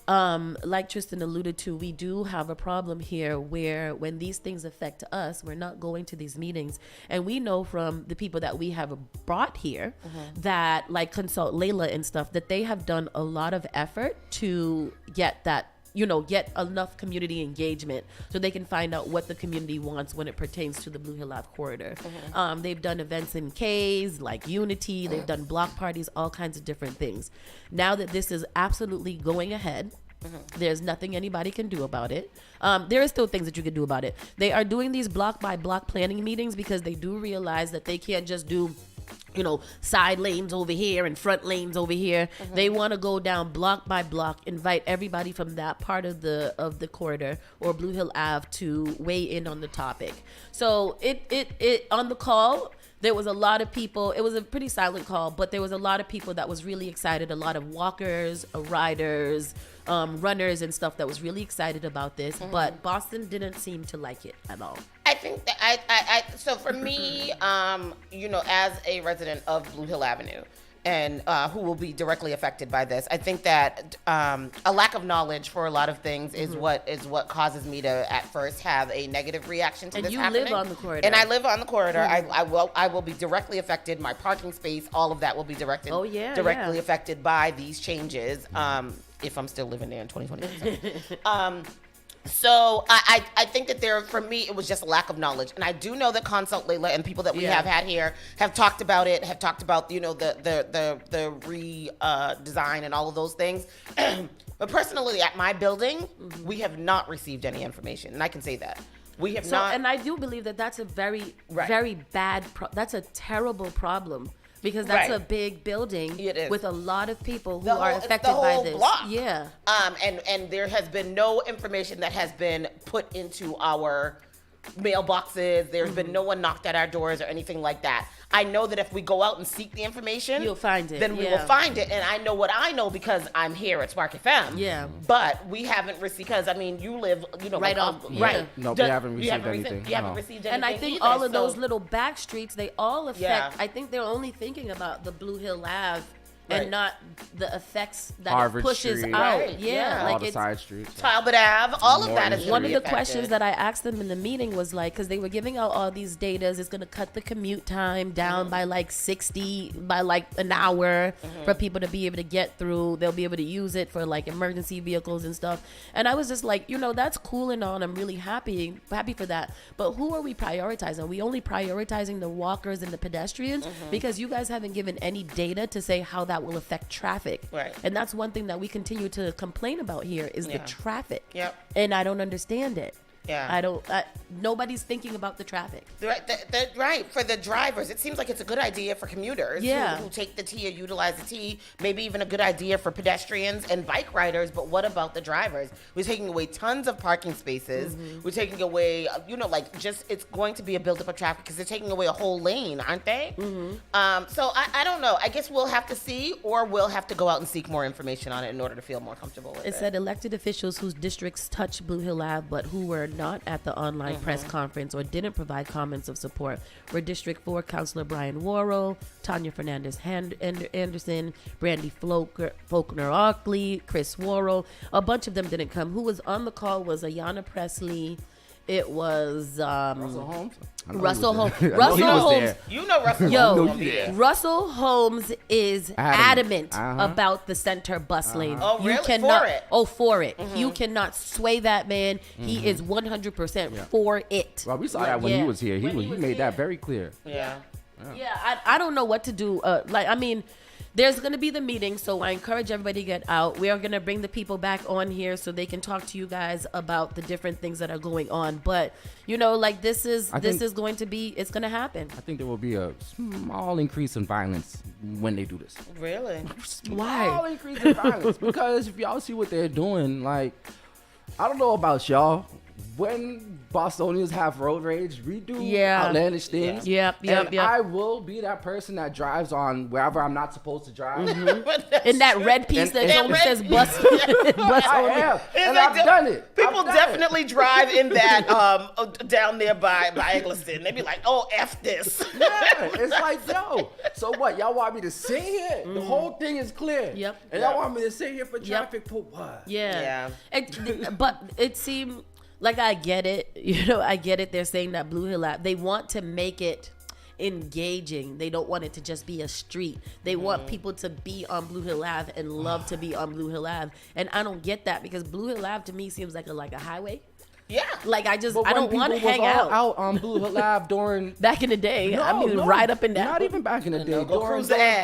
Speaker 5: Like Tristan alluded to, we do have a problem here where when these things affect us, we're not going to these meetings. And we know from the people that we have brought here that, like Consult Layla and stuff, that they have done a lot of effort to get that, you know, get enough community engagement so they can find out what the community wants when it pertains to the Blue Hill Ave corridor. They've done events in K's, like Unity. They've done block parties, all kinds of different things. Now that this is absolutely going ahead, there's nothing anybody can do about it. There are still things that you can do about it. They are doing these block by block planning meetings because they do realize that they can't just do, you know, side lanes over here and front lanes over here. They want to go down block by block, invite everybody from that part of the corridor or Blue Hill Ave to weigh in on the topic. So it on the call, there was a lot of people. It was a pretty silent call, but there was a lot of people that was really excited. A lot of walkers, riders, runners and stuff that was really excited about this. But Boston didn't seem to like it at all.
Speaker 6: I think that so for me, you know, as a resident of Blue Hill Avenue and who will be directly affected by this, I think that a lack of knowledge for a lot of things is what causes me to at first have a negative reaction to this happening.
Speaker 5: And you live on the corridor.
Speaker 6: And I live on the corridor. I will be directly affected. My parking space, all of that will be directly affected by these changes. If I'm still living there in 2020. So I think that for me, it was just a lack of knowledge. And I do know that Consult Layla and people that we have had here have talked about it, have talked about, you know, the redesign and all of those things. But personally, at my building, we have not received any information. And I can say that. We have not. And
Speaker 5: I do believe that that's a very, very bad, that's a terrible problem. Because that's a big building with a lot of people who are affected by this.
Speaker 6: Block. And there has been no information that has been put into our mailboxes. There's been no one knocked at our doors or anything like that. I know that if we go out and seek the information,
Speaker 5: you'll find it.
Speaker 6: Then we will find it. And I know what I know because I'm here at Spark FM.
Speaker 5: Yeah.
Speaker 6: But we haven't received, because I mean, you live,
Speaker 5: right off.
Speaker 6: Right.
Speaker 7: No, we haven't received anything.
Speaker 6: You haven't received anything.
Speaker 5: And I think
Speaker 6: either,
Speaker 5: all of those little back streets, they all affect.
Speaker 6: Yeah.
Speaker 5: I think they're only thinking about the Blue Hill Ave.
Speaker 6: Right.
Speaker 5: And not the effects that
Speaker 7: Harvard
Speaker 5: it pushes
Speaker 7: Street.
Speaker 5: out.
Speaker 6: Right.
Speaker 5: Yeah,
Speaker 7: all
Speaker 5: like
Speaker 7: the
Speaker 5: it's
Speaker 7: side streets.
Speaker 6: Talbot Ave, all of that is
Speaker 5: one of the
Speaker 6: affected.
Speaker 5: questions that I asked them in the meeting was like, because they were giving out all these datas, it's going to cut the commute time down by like 60, by like an hour for people to be able to get through. They'll be able to use it for like emergency vehicles and stuff. And I was just like, that's cool and all. And I'm really happy for that. But who are we prioritizing? Are we only prioritizing the walkers and the pedestrians? Because you guys haven't given any data to say how that will affect traffic.
Speaker 6: Right.
Speaker 5: And that's one thing that we continue to complain about here is the traffic.
Speaker 6: Yep.
Speaker 5: And I don't understand it.
Speaker 6: Yeah.
Speaker 5: Nobody's thinking about the traffic.
Speaker 6: Right. For the drivers, it seems like it's a good idea for commuters who take the T or utilize the T. Maybe even a good idea for pedestrians and bike riders. But what about the drivers? We're taking away tons of parking spaces. We're taking away, it's going to be a buildup of traffic because they're taking away a whole lane, aren't they? So I don't know. I guess we'll have to see, or we'll have to go out and seek more information on it in order to feel more comfortable with it.
Speaker 5: It said elected officials whose districts touch Blue Hill Ave, but who were not at the online press conference or didn't provide comments of support were District 4 Councilor Brian Worrell, Tanya Fernandez Anderson, Brandy Faulkner Ockley, Chris Worrell. A bunch of them didn't come. Who was on the call was Ayanna Presley. It was
Speaker 7: Russell Holmes.
Speaker 5: Russell Holmes.
Speaker 6: You know Russell Holmes.
Speaker 5: Russell Holmes is adamant about the center bus lane.
Speaker 6: Oh, really?
Speaker 5: You cannot,
Speaker 6: for it?
Speaker 5: Oh, for it. You cannot sway that man. He is 100% for it.
Speaker 7: Well, we saw that when he was here. He made that very clear.
Speaker 6: Yeah.
Speaker 5: I don't know what to do. There's going to be the meeting, so I encourage everybody to get out. We are going to bring the people back on here so they can talk to you guys about the different things that are going on. But, this is going to be, it's going to happen.
Speaker 7: I think there will be a small increase in violence when they do this.
Speaker 6: Really?
Speaker 5: Why?
Speaker 7: Small increase in violence. Because if y'all see what they're doing, I don't know about y'all. When Bostonians have road rage, we do outlandish things.
Speaker 5: Yep.
Speaker 7: I will be that person that drives on wherever I'm not supposed to drive.
Speaker 5: In that red piece that only says bus.
Speaker 7: I am. And I've done it.
Speaker 6: People definitely drive in that down there by Eggleston. They be like, oh, F this.
Speaker 7: Yeah, it's like, yo, so what? Y'all want me to sit here? The whole thing is clear.
Speaker 5: Yep.
Speaker 7: And y'all want me to sit here for traffic for what?
Speaker 5: Yeah. But it seemed like I get it. I get it. They're saying that Blue Hill Ave, they want to make it engaging. They don't want it to just be a street. They want people to be on Blue Hill Ave and love to be on Blue Hill Ave. And I don't get that because Blue Hill Ave to me seems like a highway.
Speaker 6: Yeah.
Speaker 5: I don't want to hang out
Speaker 7: on Blue Hill Ave during
Speaker 5: back in the day. Right up and down.
Speaker 7: Not even back in the day.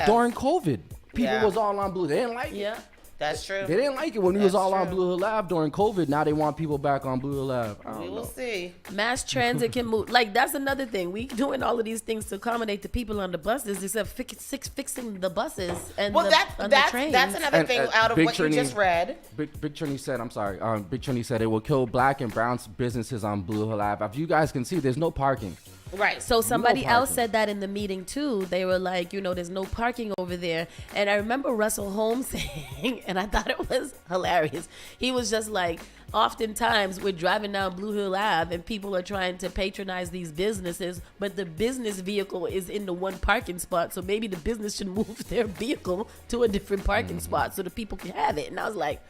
Speaker 6: During
Speaker 7: COVID. People was all on Blue. They didn't like it.
Speaker 5: Yeah.
Speaker 6: That's true.
Speaker 7: They didn't like it when we was all on Blue Hill Ave during COVID. Now they want people back on Blue Hill Ave.
Speaker 6: We will see.
Speaker 5: Mass transit can move. That's another thing. We doing all of these things to accommodate the people on the buses, except fixing the buses and the trains.
Speaker 6: That's another thing out of
Speaker 7: Big
Speaker 6: what
Speaker 7: Trini,
Speaker 6: you just read.
Speaker 7: Big Trini said, I'm sorry. Big Trini said it will kill black and brown businesses on Blue Hill Ave. If you guys can see, there's no parking.
Speaker 6: Right.
Speaker 5: So somebody else said that in the meeting too. They were like, there's no parking over there. And I remember Russell Holmes saying, and I thought it was hilarious. He was just like, oftentimes we're driving down Blue Hill Ave and people are trying to patronize these businesses, but the business vehicle is in the one parking spot. So maybe the business should move their vehicle to a different parking spot so the people can have it. And I was like,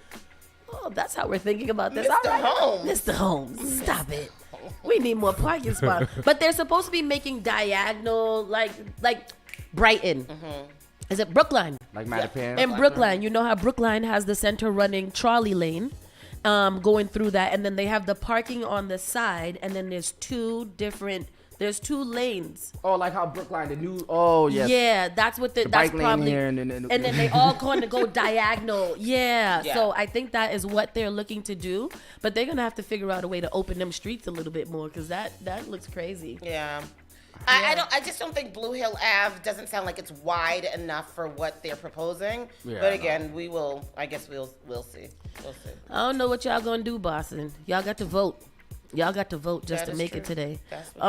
Speaker 5: oh, that's how we're thinking about this. Mr. Holmes, stop it. We need more parking spots. But they're supposed to be making diagonal, like Brighton. Is it Brookline?
Speaker 7: Like Mattapan?
Speaker 5: In Brookline. You know how Brookline has the center running trolley lane going through that. And then they have the parking on the side. And then there's two lanes.
Speaker 7: Oh, like how Brookline, the new, oh, yes.
Speaker 5: Yeah, that's what that's
Speaker 7: bike lane
Speaker 5: probably.
Speaker 7: Here and
Speaker 5: then they all going to go diagonal. Yeah. So I think that is what they're looking to do. But they're going to have to figure out a way to open them streets a little bit more because that looks crazy.
Speaker 6: Yeah. I just don't think Blue Hill Ave doesn't sound like it's wide enough for what they're proposing. Yeah, but again, we'll see. We'll see.
Speaker 5: I don't know what y'all gonna do, Boston. Y'all got to vote. Y'all got to vote just
Speaker 6: That
Speaker 5: to
Speaker 6: is
Speaker 5: make
Speaker 6: true.
Speaker 5: it today.
Speaker 6: That's what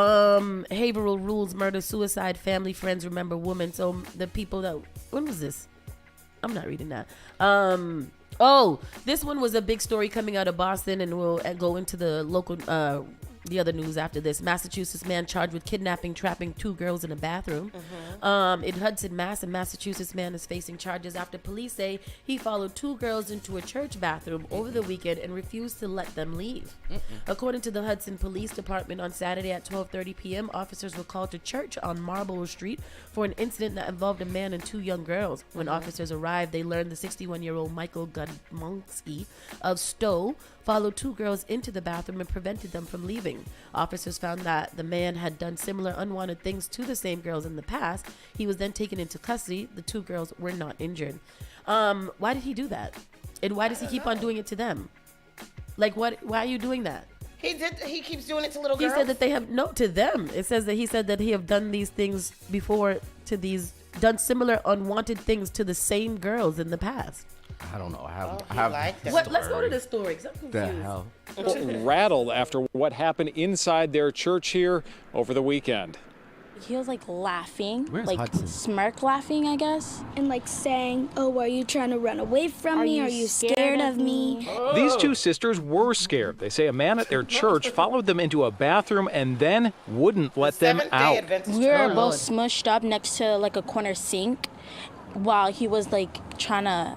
Speaker 5: Behavioral rules, murder, suicide, family, friends, remember women. So the people that, when was this? I'm not reading that. This one was a big story coming out of Boston, and we'll go into the local, the other news after this. Massachusetts man charged with kidnapping, trapping 2 girls in a bathroom. In Hudson, Mass, a Massachusetts man is facing charges after police say he followed 2 girls into a church bathroom over the weekend and refused to let them leave. According to the Hudson Police Department, on Saturday at 12:30 p.m., officers were called to church on Marlborough Street for an incident that involved a man and 2 young girls. When officers arrived, they learned the 61-year-old Michael Gudmundsky of Stowe followed 2 girls into the bathroom and prevented them from leaving. Officers found that the man had done similar unwanted things to the same girls in the past. He was then taken into custody. The 2 girls were not injured. Why did he do that? And why does he keep on doing it to them? Like, what? Why are you doing that?
Speaker 6: He keeps doing it to little girls.
Speaker 5: He said that they have, no, to them. It says that he said that he have done these things before to these, done similar unwanted things to the same girls in the past.
Speaker 7: I don't know.
Speaker 5: Let's go to the story, 'cause I'm confused.
Speaker 7: The hell?
Speaker 10: Rattled after what happened inside their church here over the weekend.
Speaker 11: He was like laughing,
Speaker 7: Where's
Speaker 11: like
Speaker 7: Hudson?
Speaker 11: smirk laughing, I guess.
Speaker 12: And like saying, "Oh, are you trying to run away from me? Are you scared of me?"
Speaker 10: These 2 sisters were scared. They say a man at their church followed them into a bathroom and then wouldn't let them out.
Speaker 11: We were both smushed up next to like a corner sink while he was like trying to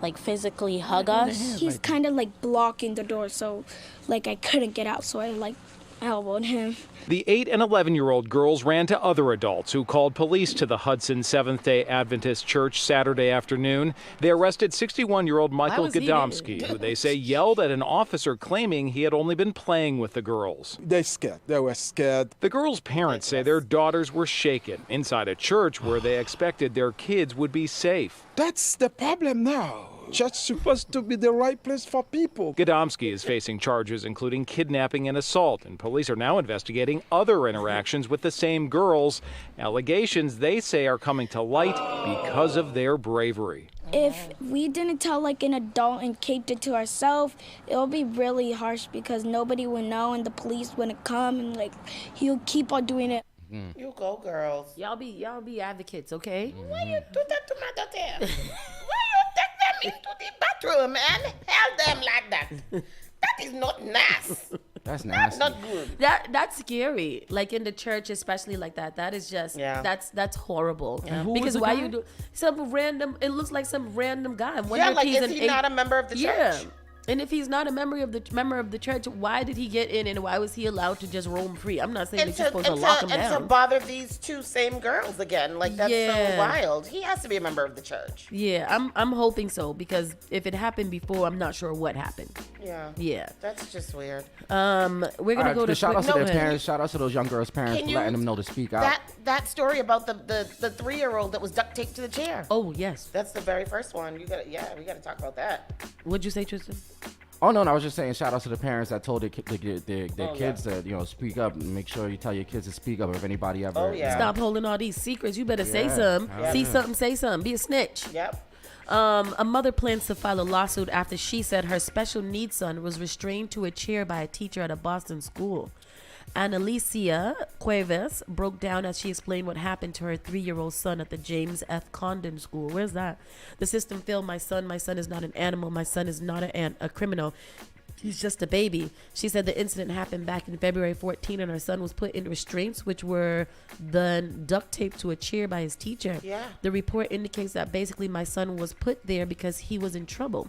Speaker 11: like physically hug us.
Speaker 12: He's kind of like blocking the door, so like I couldn't get out, so I like elbowed him.
Speaker 10: The 8 and 11-year-old girls ran to other adults who called police to the Hudson Seventh-day Adventist Church Saturday afternoon. They arrested 61-year-old Michael Gadomski, who they say yelled at an officer claiming he had only been playing with the girls.
Speaker 13: They're scared. They were scared.
Speaker 10: The girls' parents say their daughters were shaken inside a church where they expected their kids would be safe.
Speaker 13: That's the problem now. Church supposed to be the right place for people.
Speaker 10: Gadomski is facing charges including kidnapping and assault, and police are now investigating other interactions with the same girls. Allegations they say are coming to light because of their bravery.
Speaker 12: If we didn't tell like an adult and kept it to ourselves, it'll be really harsh because nobody would know and the police wouldn't come and like he'll keep on doing it.
Speaker 6: You go, girls.
Speaker 5: Y'all be advocates, okay?
Speaker 6: Why you do that to my daughter? Why you take them into the bathroom and held them like that? That is not nice.
Speaker 7: That's nasty.
Speaker 6: Not good.
Speaker 5: That's scary. Like in the church, especially like that. That is just that's horrible.
Speaker 6: Yeah.
Speaker 5: Because why you do some random? It looks like some random guy. I wonder
Speaker 6: Yeah,
Speaker 5: if
Speaker 6: like
Speaker 5: he's
Speaker 6: is he not a member of the church?
Speaker 5: And if he's not a member of the church, why did he get in and why was he allowed to just roam free? I'm not saying that you're supposed to lock him down.
Speaker 6: And to bother these 2 same girls again, like that's so wild. He has to be a member of the church.
Speaker 5: Yeah, I'm hoping so because if it happened before, I'm not sure what happened. Yeah.
Speaker 6: That's just weird.
Speaker 5: We're gonna go to
Speaker 7: shout out to their parents. Shout out to those young girls' parents for letting them know to speak out.
Speaker 6: That story about the 3-year-old that was duct taped to the chair.
Speaker 5: Oh yes,
Speaker 6: that's the very first one. We got to talk about that.
Speaker 5: What'd you say, Tristan?
Speaker 7: Oh no, I was just saying shout out to the parents that told their kids to speak up and make sure you tell your kids to speak up if anybody ever.
Speaker 5: Stop holding all these secrets. You better say something. See something, say something. Be a snitch.
Speaker 6: Yep.
Speaker 5: A mother plans to file a lawsuit after she said her special needs son was restrained to a chair by a teacher at a Boston school. Annalicia Cuevas broke down as she explained what happened to her 3-year-old son at the James F. Condon School. Where's that? The system failed my son. My son is not an animal. My son is not a criminal. He's just a baby. She said the incident happened back in February 14 and her son was put in restraints which were then duct taped to a chair by his teacher.
Speaker 6: Yeah.
Speaker 5: The report indicates that basically my son was put there because he was in trouble.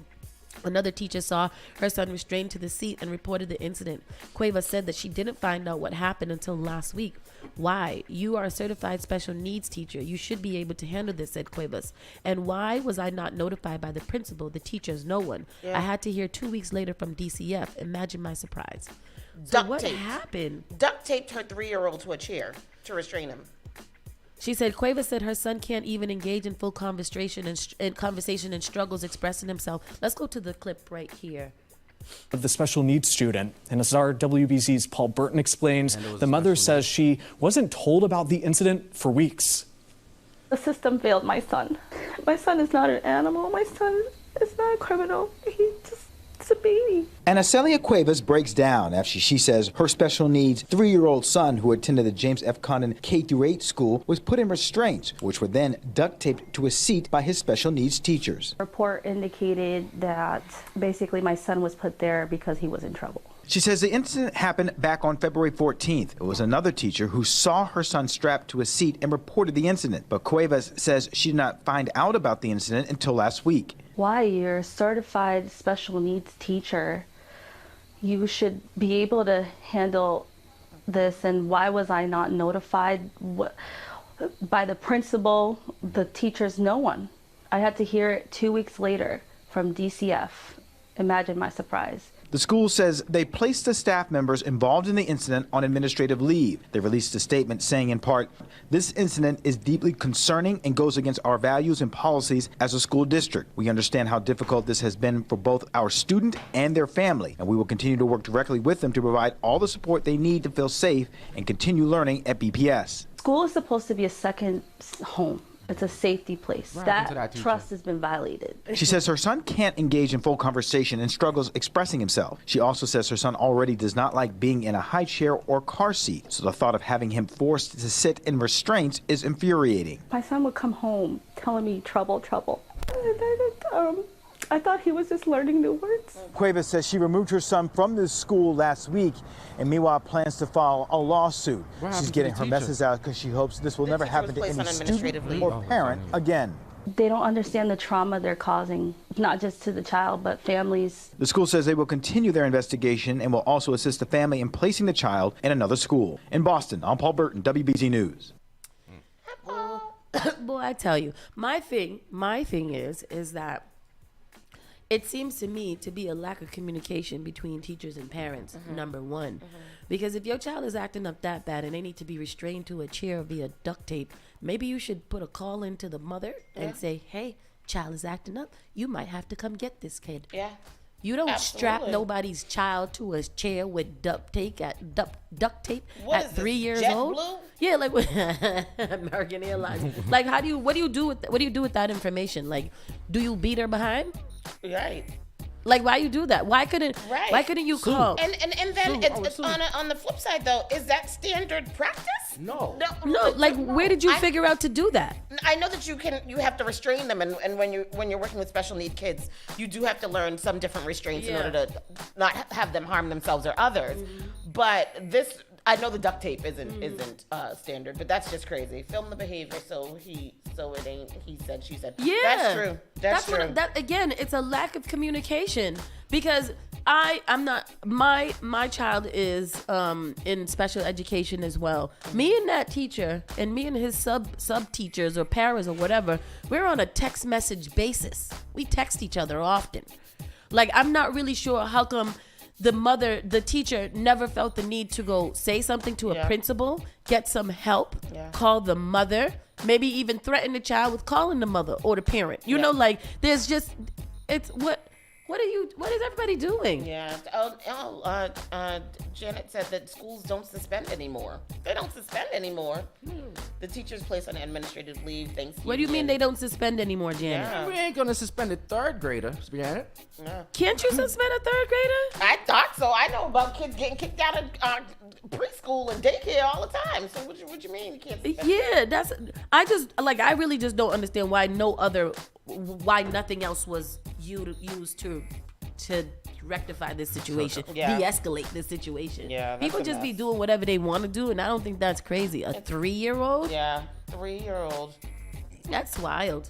Speaker 5: Another teacher saw her son restrained to the seat and reported the incident. Cuevas said that she didn't find out what happened until last week. Why? You are a certified special needs teacher. You should be able to handle this, said Cuevas. And why was I not notified by the principal, the teachers, no one?
Speaker 6: Yeah.
Speaker 5: I had to hear 2 weeks later from DCF. Imagine my surprise.
Speaker 6: So
Speaker 5: what happened?
Speaker 6: Duct taped her 3-year-old to a chair to restrain him.
Speaker 5: She said Cuevas said her son can't even engage in full conversation and struggles expressing himself. Let's go to the clip right here.
Speaker 14: The special needs student, and as our WBC's Paul Burton explains, the mother says she wasn't told about the incident for weeks.
Speaker 15: The system failed my son. My son is not an animal. My son is not a criminal. He just a baby.
Speaker 16: And Acelia Cuevas breaks down after she says her special needs 3-year-old son who attended the James F. Condon K-8 school was put in restraints, which were then duct taped to a seat by his special needs teachers.
Speaker 15: Report indicated that basically my son was put there because he was in trouble.
Speaker 16: She says the incident happened back on February 14th. It was another teacher who saw her son strapped to a seat and reported the incident. But Cuevas says she did not find out about the incident until last week.
Speaker 15: Why? You're a certified special needs teacher. You should be able to handle this. And why was I not notified by the principal, the teachers, no one? I had to hear it 2 weeks later from DCF. Imagine my surprise.
Speaker 16: The school says they placed the staff members involved in the incident on administrative leave. They released a statement saying in part, "This incident is deeply concerning and goes against our values and policies as a school district. We understand how difficult this has been for both our student and their family, and we will continue to work directly with them to provide all the support they need to feel safe and continue learning at BPS."
Speaker 15: School is supposed to be a second home. It's a safety place. That trust has been violated.
Speaker 16: She says her son can't engage in full conversation and struggles expressing himself. She also says her son already does not like being in a high chair or car seat, so the thought of having him forced to sit in restraints is infuriating.
Speaker 15: My son would come home telling me trouble, trouble. I thought he was just learning new words.
Speaker 16: Cuevas says she removed her son from this school last week and meanwhile plans to file a lawsuit. She's getting her message out because she hopes this will never happen to any student or parent again.
Speaker 15: They don't understand the trauma they're causing, not just to the child, but families.
Speaker 16: The school says they will continue their investigation and will also assist the family in placing the child in another school. In Boston, I'm Paul Burton, WBZ News.
Speaker 5: Boy, I tell you, my thing is that it seems to me to be a lack of communication between teachers and parents, number one. Because if your child is acting up that bad and they need to be restrained to a chair via duct tape, maybe you should put a call into the mother and say, hey, child is acting up. You might have to come get this kid.
Speaker 6: Yeah.
Speaker 5: You don't strap nobody's child to a chair with duct tape at 3 years old.
Speaker 6: JetBlue?
Speaker 5: Yeah, like American Airlines. Like, what do you do with that information? Like, do you beat her behind?
Speaker 6: Right.
Speaker 5: Like, why you do that? Why couldn't you call?
Speaker 6: And then it's on the flip side though, is that standard practice?
Speaker 5: No. Like, where did you figure out to do that?
Speaker 6: I know that you have to restrain them, and when you're working with special need kids, you do have to learn some different restraints in order to not have them harm themselves or others. But this, I know the duct tape isn't standard, but that's just crazy. Film the behavior so it ain't he said, she said.
Speaker 5: Yeah,
Speaker 6: that's true. That's true.
Speaker 5: That again, it's a lack of communication because I'm not my child is in special education as well. Me and that teacher and me and his sub teachers or paras or whatever, we're on a text message basis. We text each other often. Like, I'm not really sure how come the teacher never felt the need to go say something to a principal, get some help, call the mother, maybe even threaten the child with calling the mother or the parent. You know, like, there's just, what is everybody doing?
Speaker 6: Yeah. Janet said that schools don't suspend anymore. They don't suspend anymore. The teachers placed on administrative leave.
Speaker 5: What do you mean they don't suspend anymore, Janet?
Speaker 7: Yeah. We ain't gonna suspend a third grader, Janet.
Speaker 6: Yeah.
Speaker 5: Can't you suspend a third grader?
Speaker 6: I thought so. I know about kids getting kicked out of preschool and daycare all the time. So what you mean you can't suspend?
Speaker 5: Yeah, I really just don't understand why nothing else was used to rectify this situation, de-escalate this situation.
Speaker 6: Yeah,
Speaker 5: people just be doing whatever they want to do, and I don't think that's crazy. A 3-year-old?
Speaker 6: Yeah, 3-year-old.
Speaker 5: That's wild.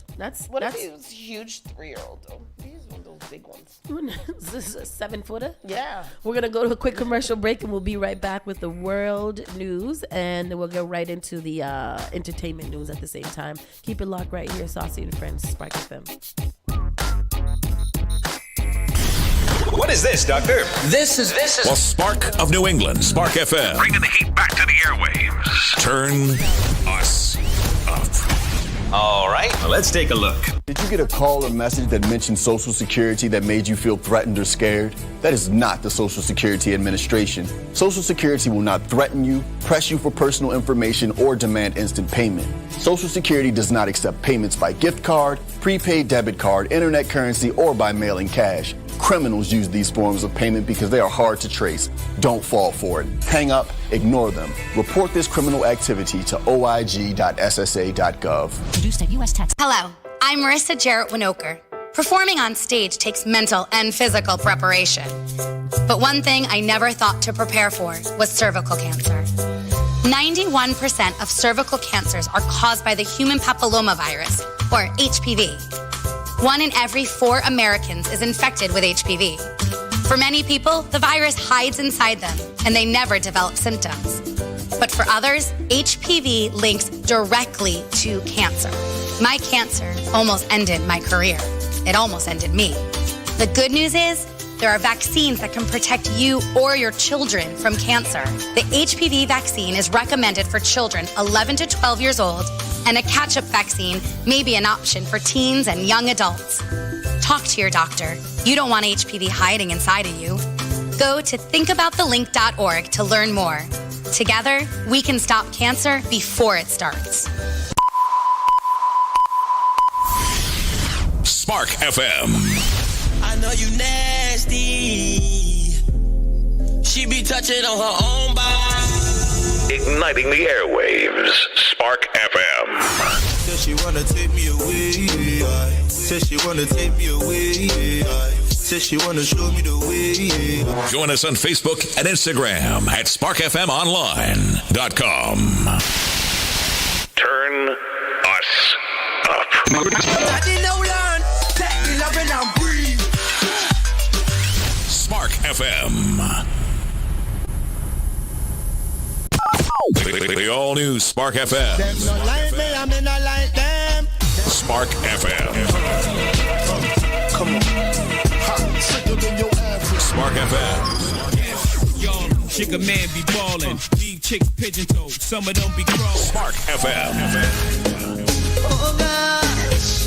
Speaker 6: What if he was a huge 3-year-old though? He's one of those big ones.
Speaker 5: This is a 7-footer?
Speaker 6: Yeah.
Speaker 5: We're gonna go to a quick commercial break, and we'll be right back with the world news, and then we'll go right into the entertainment news at the same time. Keep it locked right here, Saucy and Friends, Spark FM.
Speaker 2: What is this, Doctor?
Speaker 9: This is
Speaker 2: Well, Spark of New England, Spark FM. Bringing the heat back to the airwaves. Turn us up.
Speaker 17: All right, let's take a look.
Speaker 18: Did you get a call or message that mentioned Social Security that made you feel threatened or scared? That is not the Social Security Administration. Social Security will not threaten you, press you for personal information, or demand instant payment. Social Security does not accept payments by gift card, prepaid debit card, internet currency, or by mailing cash. Criminals use these forms of payment because they are hard to trace. Don't fall for it. Hang up, ignore them. Report this criminal activity to oig.ssa.gov.
Speaker 19: Produced at U.S. Tax. Hello, I'm Marissa Jarrett Winokur. Performing on stage takes mental and physical preparation. But one thing I never thought to prepare for was cervical cancer. 91% of cervical cancers are caused by the human papillomavirus, or HPV. 1 in every 4 Americans is infected with HPV. For many people, the virus hides inside them, and they never develop symptoms. But for others, HPV links directly to cancer. My cancer almost ended my career. It almost ended me. The good news is, there are vaccines that can protect you or your children from cancer. The HPV vaccine is recommended for children 11 to 12 years old, and a catch-up vaccine may be an option for teens and young adults. Talk to your doctor. You don't want HPV hiding inside of you. Go to thinkaboutthelink.org to learn more. Together, we can stop cancer before it starts.
Speaker 2: Spark FM.
Speaker 4: I know you nasty. She be touching on her own body.
Speaker 2: Igniting the airwaves. Spark FM.
Speaker 4: Says she wanna take me away. Says she wanna take me away. Says she wanna show me the way.
Speaker 2: Join us on Facebook and Instagram at sparkfmonline.com. Turn us up. Spark FM. The all-new Spark FM.
Speaker 4: Them not like me, I mean I like them.
Speaker 2: Spark FM.
Speaker 4: Come on.
Speaker 2: Spark FM.
Speaker 3: Y'all, chick a man be ballin'. Leave chicks pigeon toed. Some of them be crawling.
Speaker 2: Spark FM.
Speaker 4: Oh gosh,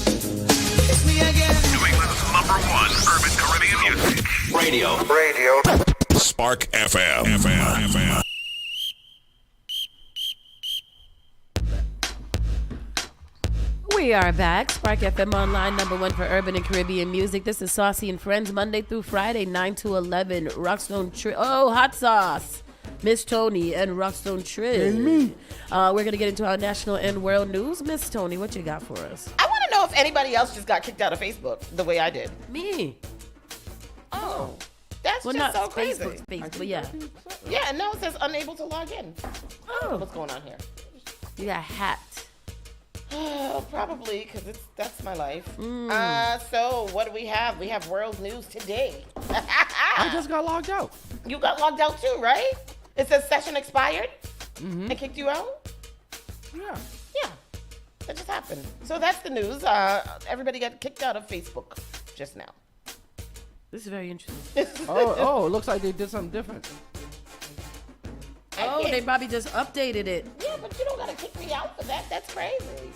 Speaker 4: it's me again.
Speaker 2: New England's #1 urban Caribbean music.
Speaker 17: Radio.
Speaker 2: Spark FM.
Speaker 5: We are back. Spark FM Online, #1 for urban and Caribbean music. This is Saucy and Friends, Monday through Friday, 9 to 11. Rockstone Triz. Oh, hot sauce. Miss Tony and Rockstone Triz. We're going to get into our national and world news. Miss Tony, what you got for us?
Speaker 6: I want to know if anybody else just got kicked out of Facebook the way I did.
Speaker 5: Me.
Speaker 6: Oh. That's
Speaker 5: Well,
Speaker 6: just
Speaker 5: not
Speaker 6: so crazy.
Speaker 5: Facebook, but yeah.
Speaker 6: Yeah, and now it says unable to log in. Oh. What's going on here?
Speaker 5: You got hacked.
Speaker 6: Probably, because that's my life. So what do we have? We have world news today.
Speaker 7: I just got logged out.
Speaker 6: You got logged out too, right? It says session expired and kicked you out?
Speaker 7: Yeah.
Speaker 6: Yeah, that just happened. So that's the news. Everybody got kicked out of Facebook just now.
Speaker 5: This is very interesting.
Speaker 7: Oh, it looks like they did something different.
Speaker 5: Oh, they probably just updated it.
Speaker 6: Yeah, but you don't gotta kick me out for that. That's crazy.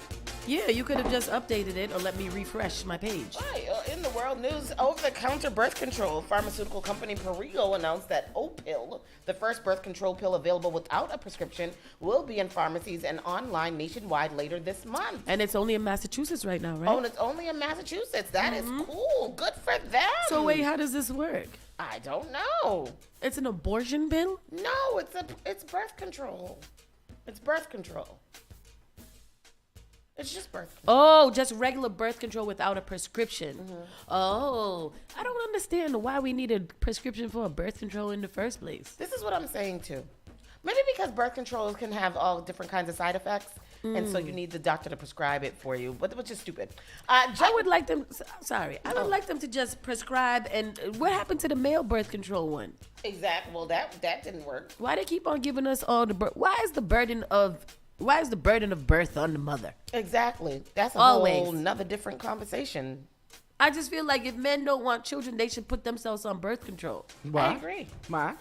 Speaker 5: Yeah, you could have just updated it or let me refresh my page.
Speaker 6: Right. In the world news, over-the-counter birth control pharmaceutical company Perrigo announced that Opill, the first birth control pill available without a prescription, will be in pharmacies and online nationwide later this month.
Speaker 5: And it's only in Massachusetts right now, right?
Speaker 6: Oh, and it's only in Massachusetts. That is cool. Good for them.
Speaker 5: So wait, how does this work?
Speaker 6: I don't know.
Speaker 5: It's an abortion pill?
Speaker 6: No, it's birth control. It's birth control. It's just birth control.
Speaker 5: Oh, just regular birth control without a prescription. Oh, I don't understand why we need a prescription for a birth control in the first place.
Speaker 6: This is what I'm saying too. Maybe because birth controls can have all different kinds of side effects, and so you need the doctor to prescribe it for you, which is stupid.
Speaker 5: I would like them. Sorry, I would like them to just prescribe. And what happened to the male birth control one?
Speaker 6: Exactly. Well, that didn't work.
Speaker 5: Why they keep on giving us all the Why is the burden of birth on the mother?
Speaker 6: Exactly. That's a
Speaker 5: Always.
Speaker 6: whole another different conversation.
Speaker 5: I just feel like if men don't want children, they should put themselves on birth control.
Speaker 7: What?
Speaker 6: I agree.
Speaker 7: My?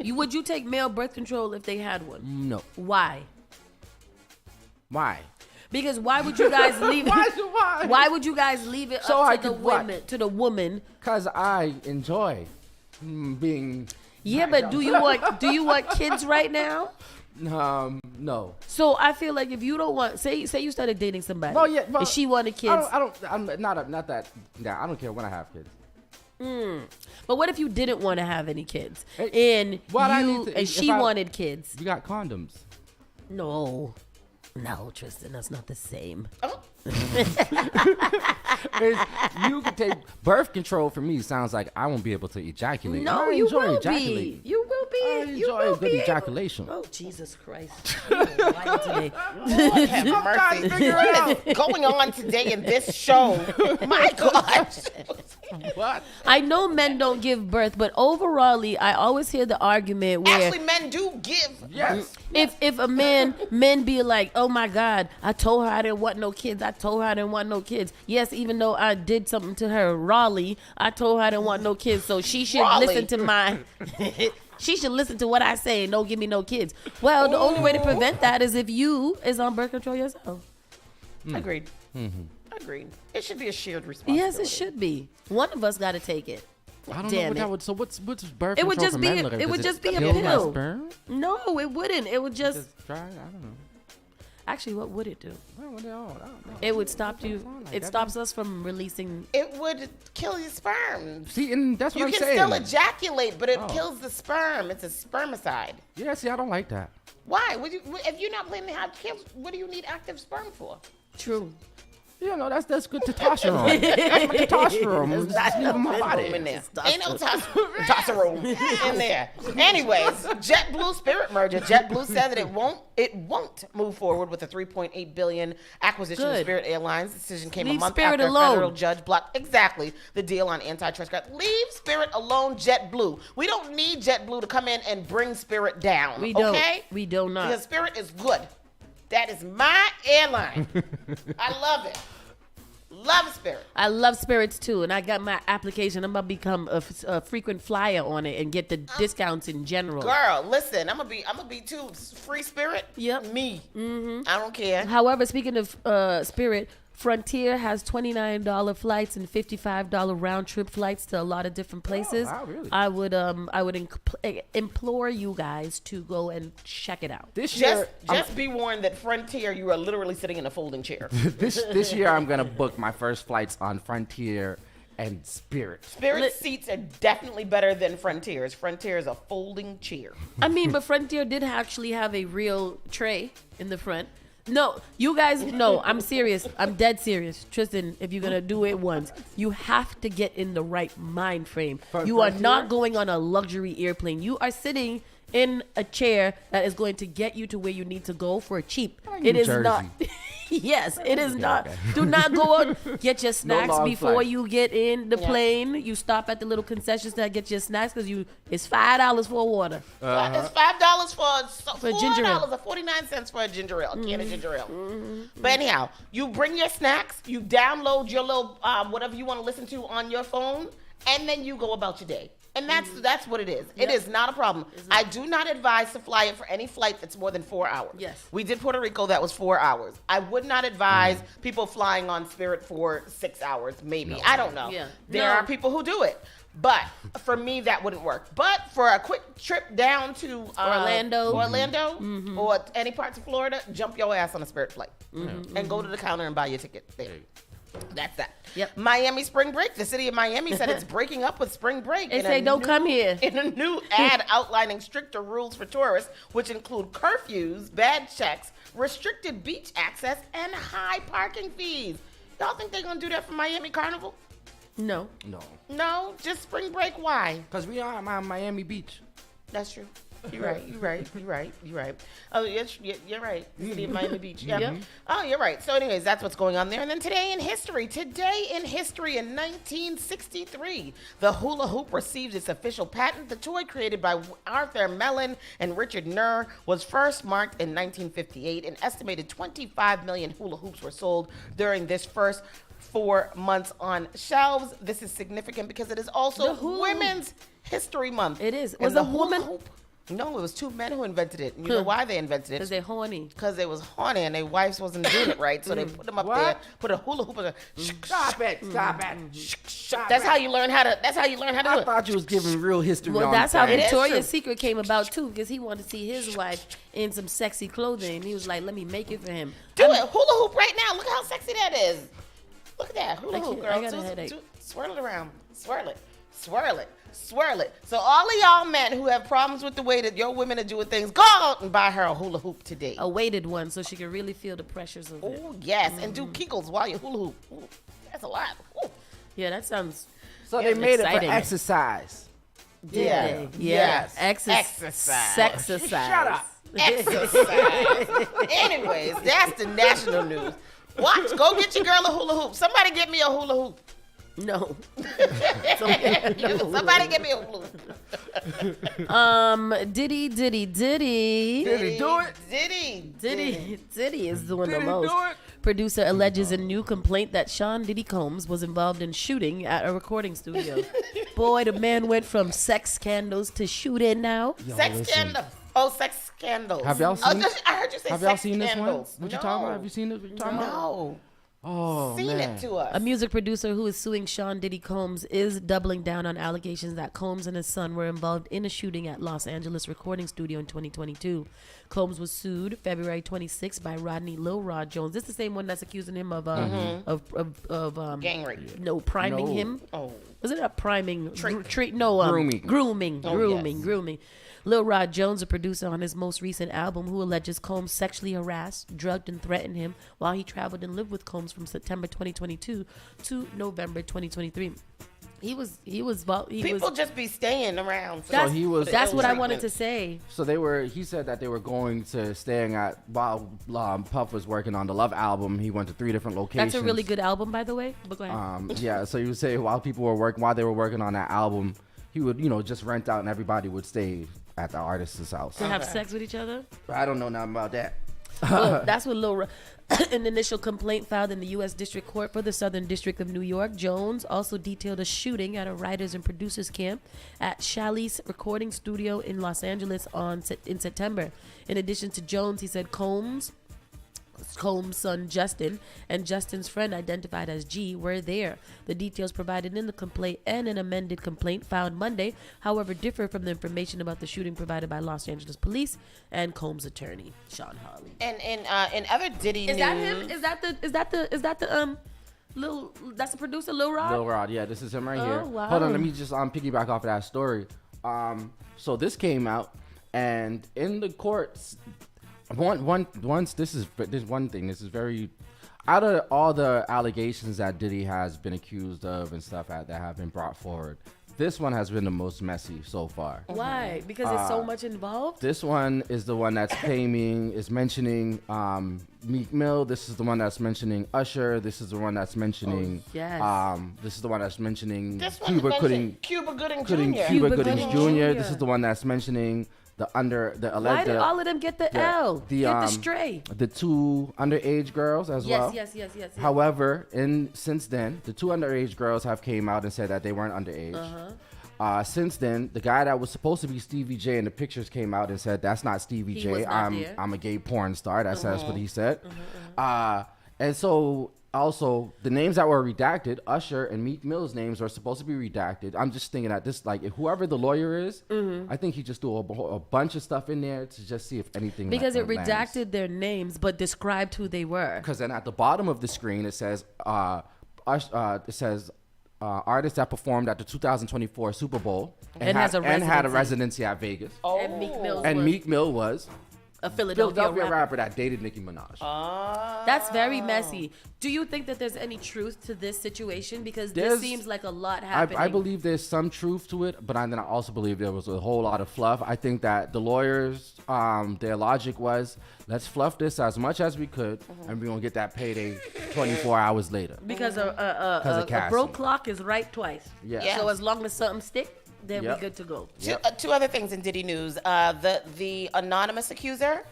Speaker 5: Would you take male birth control if they had one?
Speaker 7: No.
Speaker 5: Why?
Speaker 7: Why?
Speaker 5: Because why would you guys leave it? Why would you guys leave it up to the woman?
Speaker 7: Because I enjoy being.
Speaker 5: Yeah, but do you want kids right now?
Speaker 7: No.
Speaker 5: So I feel like if you don't want, say you started dating somebody,
Speaker 7: Well, yeah,
Speaker 5: and she wanted kids.
Speaker 7: I'm not that. Yeah, I don't care when I have kids.
Speaker 5: But what if you didn't want to have any kids and she wanted kids?
Speaker 7: You got condoms.
Speaker 5: No, Tristan, that's not the same.
Speaker 6: Oh.
Speaker 7: You can take birth control. For me, sounds like I won't be able to ejaculate.
Speaker 5: No, you will be. You will be.
Speaker 7: I enjoy a good ejaculation.
Speaker 5: Oh, Jesus Christ. Lord
Speaker 6: have mercy. What is going on today in this show? My gosh.
Speaker 7: What?
Speaker 5: I know men don't give birth, but overall, I always hear the argument where
Speaker 6: actually men do give.
Speaker 7: Yes.
Speaker 5: If a men be like, oh my God, I told her I didn't want no kids. Yes, even though I did something to her, Raleigh, I told her I didn't want no kids. So she should listen to she should listen to what I say and don't give me no kids. Well, the only way to prevent that is if you is on birth control yourself.
Speaker 6: Agreed. Agreed. It should be a shared responsibility.
Speaker 5: Yes, it should be. One of us got to take it.
Speaker 7: I don't know what that would. So what's birth
Speaker 5: it
Speaker 7: control
Speaker 5: would just
Speaker 7: for
Speaker 5: be.
Speaker 7: men look like?
Speaker 5: It would just be a pill. No, it wouldn't. It would just.
Speaker 7: Try. I don't know.
Speaker 5: Actually, what would it do?
Speaker 7: I don't know.
Speaker 5: It would stop you. It stops us from releasing.
Speaker 6: It would kill your sperm.
Speaker 7: See, and that's what I'm
Speaker 6: saying. You can still ejaculate, but it kills the sperm. It's a spermicide.
Speaker 7: Yeah, see, I don't like that.
Speaker 6: Why? If you're not planning to have kids, what do you need active sperm for?
Speaker 5: True.
Speaker 7: Yeah, no, that's good testosterone. That's my testosterone. That's in my body.
Speaker 6: In there. Ain't no testosterone in there. Anyways, JetBlue Spirit merger. JetBlue said that it won't move forward with a $3.8 billion acquisition of Spirit Airlines. The decision came a month after a federal judge blocked the deal on antitrust grounds. Leave Spirit alone, JetBlue. We don't need JetBlue to come in and bring Spirit down.
Speaker 5: We don't.
Speaker 6: Okay?
Speaker 5: We do not.
Speaker 6: Because Spirit is good. That is my airline. I love it. Love Spirit.
Speaker 5: I love Spirits too, and I got my application. I'm gonna become a frequent flyer on it and get the discounts in general.
Speaker 6: Girl, listen, I'm gonna be too. Free Spirit.
Speaker 5: Yep.
Speaker 6: Me. I don't care.
Speaker 5: However, speaking of Spirit, Frontier has $29 flights and $55 round trip flights to a lot of different places.
Speaker 7: Oh, wow, really?
Speaker 5: I would implore you guys to go and check it out.
Speaker 7: This year,
Speaker 6: just be warned that Frontier, you are literally sitting in a folding chair.
Speaker 7: this year, I'm gonna book my first flights on Frontier and Spirit.
Speaker 6: Spirit seats are definitely better than Frontier's. Frontier is a folding chair.
Speaker 5: I mean, but Frontier did actually have a real tray in the front. No, you guys, no, I'm serious. I'm dead serious. Tristan, if you're going to do it once, you have to get in the right mind frame. You are not going on a luxury airplane. You are sitting in a chair that is going to get you to where you need to go for cheap. It is not. Yes, it is not. Okay. Do not go on. Get your snacks before you get in the plane. You stop at the little concession stand, get your snacks because it's $5 for water.
Speaker 6: It's $5 for
Speaker 5: ginger ale.
Speaker 6: $4 or 49 cents for a ginger ale, a can of ginger ale. But anyhow, you bring your snacks, you download your little whatever you want to listen to on your phone, and then you go about your day. And that's what it is. It is not a problem. I do not advise to fly it for any flight that's more than 4 hours.
Speaker 5: Yes.
Speaker 6: We did Puerto Rico, that was 4 hours. I would not advise people flying on Spirit for 6 hours, maybe. No. I don't know. Yeah. There are people who do it. But for me, that wouldn't work. But for a quick trip down to Orlando, or any parts of Florida, jump your ass on a Spirit flight and go to the counter and buy your ticket there. That's that.
Speaker 5: Yep.
Speaker 6: Miami spring break. The city of Miami said it's breaking up with spring break.
Speaker 5: They say don't come here.
Speaker 6: In a new ad outlining stricter rules for tourists, which include curfews, badge checks, restricted beach access, and high parking fees. Y'all think they're going to do that for Miami Carnival?
Speaker 5: No.
Speaker 6: No? Just spring break? Why?
Speaker 7: Because we are on Miami Beach.
Speaker 6: That's true. You're right. Oh, yes, you're right. The city of Miami Beach. Yeah. Oh, you're right. So anyways, that's what's going on there. And then today in history in 1963, the hula hoop received its official patent. The toy created by Arthur Mellon and Richard Nur was first marked in 1958. An estimated 25 million hula hoops were sold during this first 4 months on shelves. This is significant because it is also Women's History Month.
Speaker 5: It is. Was the hula hoop?
Speaker 6: No, it was two men who invented it. And you know why they invented it?
Speaker 5: Because they're horny.
Speaker 6: Because they was horny and their wives wasn't doing it right. So they put them up there, put a hula hoop on.
Speaker 7: Stop it.
Speaker 6: That's how you learn how to do it.
Speaker 7: I thought you was giving real history.
Speaker 5: Well, that's how Victoria's Secret came about too, because he wanted to see his wife in some sexy clothing. He was like, let me make it for him.
Speaker 6: Do it. Hula hoop right now. Look how sexy that is. Look at that. Hula hoop, girl.
Speaker 5: I got a headache.
Speaker 6: Swirl it around. Swirl it. Swirl it. Swirl it. So all of y'all men who have problems with the way that your women are doing things, go out and buy her a hula hoop today.
Speaker 5: A weighted one so she can really feel the pressures of it.
Speaker 6: Oh, yes. And do Kegels while you hula hoop. Ooh, that's a lot. Ooh.
Speaker 5: Yeah, that sounds
Speaker 7: So they made
Speaker 5: exciting.
Speaker 7: it for exercise.
Speaker 5: Did
Speaker 6: Yeah.
Speaker 5: they?
Speaker 6: Yes.
Speaker 5: Exercise. Sexercise.
Speaker 7: Shut up.
Speaker 6: Exercise. Anyways, that's the national news. Watch. Go get your girl a hula hoop. Somebody get me a hula hoop.
Speaker 5: No.
Speaker 6: Somebody get me a hula hoop.
Speaker 5: Diddy.
Speaker 7: Did he do it?
Speaker 5: Diddy is doing
Speaker 7: Did
Speaker 5: the
Speaker 7: he
Speaker 5: most.
Speaker 7: do it?
Speaker 5: Producer alleges a new complaint that Sean Diddy Combs was involved in shooting at a recording studio. Boy, the man went from sex scandals to shooting now.
Speaker 6: Sex scandals. Oh, sex scandals.
Speaker 7: Have y'all seen?
Speaker 6: I heard you say
Speaker 7: Have y'all
Speaker 6: sex
Speaker 7: seen this one?
Speaker 6: scandals.
Speaker 7: What you talking about? Have you seen this? What you talking about?
Speaker 6: No.
Speaker 7: Oh,
Speaker 6: Seen
Speaker 7: man.
Speaker 6: it to us.
Speaker 5: A music producer who is suing Sean Diddy Combs is doubling down on allegations that Combs and his son were involved in a shooting at Los Angeles recording studio in 2022. Combs was sued February 26 by Rodney Lil Rod Jones. This is the same one that's accusing him of
Speaker 6: gang rape.
Speaker 5: No, priming
Speaker 7: No.
Speaker 5: him.
Speaker 6: Oh.
Speaker 5: Was it a priming?
Speaker 6: Trick.
Speaker 5: Grooming.
Speaker 6: Oh, yes.
Speaker 5: Grooming. Lil Rod Jones, a producer on his most recent album, who alleges Combs sexually harassed, drugged, and threatened him while he traveled and lived with Combs from September 2022 to November 2023.
Speaker 6: People just be staying around.
Speaker 5: That's what I wanted to say.
Speaker 7: So he said that they were going to staying at, while Puff was working on the Love album, he went to 3 different locations.
Speaker 5: That's a really good album, by the way. But go ahead.
Speaker 7: Yeah, so you would say while they were working on that album, he would, just rent out and everybody would stay at the artist's house.
Speaker 5: To have sex with each other?
Speaker 7: I don't know nothing about that.
Speaker 5: Well, that's what Lil an initial complaint filed in the U.S. District Court for the Southern District of New York. Jones also detailed a shooting at a writers and producers camp at Chalice Recording Studio in Los Angeles in September. In addition to Jones, he said Combs' son Justin and Justin's friend identified as G were there. The details provided in the complaint and an amended complaint filed Monday, however, differ from the information about the shooting provided by Los Angeles police and Combs' attorney, Sean Hawley.
Speaker 6: And in other Diddy news,
Speaker 5: that him? Is that the that's the producer Lil Rod?
Speaker 7: Lil Rod, yeah, this is him right here.
Speaker 5: Wow.
Speaker 7: Hold on, let me just piggyback off of that story. So this came out, and in the courts, this is one thing. This is very, out of all the allegations that Diddy has been accused of and stuff that have been brought forward, this one has been the most messy so far.
Speaker 5: Why? Because there's so much involved?
Speaker 7: This one is the one that's mentioning Meek Mill. This is the one that's mentioning Usher. This is the one that's mentioning this is the one that's mentioning Cuba Gooding Jr. This is the one that's mentioning
Speaker 5: why did all of them get the L? Get the stray.
Speaker 7: The 2 underage girls as well.
Speaker 5: Yes.
Speaker 7: However, since then, the 2 underage girls have came out and said that they weren't underage. Since then, the guy that was supposed to be Stevie J in the pictures came out and said that's not Stevie J. I'm a gay porn star. That's what he said. And so also the names that were redacted, Usher and Meek Mill's names are supposed to be redacted. I'm just thinking that this, like, whoever the lawyer is, I think he just threw a bunch of stuff in there to just see if anything.
Speaker 5: Because it redacted their names, but described who they were.
Speaker 7: Because then at the bottom of the screen it says, artist that performed at the 2024 Super Bowl and had a residency at Vegas.
Speaker 5: Oh. And
Speaker 7: Meek Mill was
Speaker 5: a Philadelphia
Speaker 7: rapper that dated Nicki Minaj.
Speaker 5: That's very messy. Do you think that there's any truth to this situation? Because this seems like a lot happening.
Speaker 7: I believe there's some truth to it, but then I also believe there was a whole lot of fluff. I think that the lawyers, their logic was, let's fluff this as much as we could, and we're going to get that payday 24 hours later.
Speaker 5: Because a broke clock is right twice.
Speaker 7: Yeah.
Speaker 5: So as long as something sticks, then we're good to go.
Speaker 6: Two other things in Diddy news. The anonymous accuser,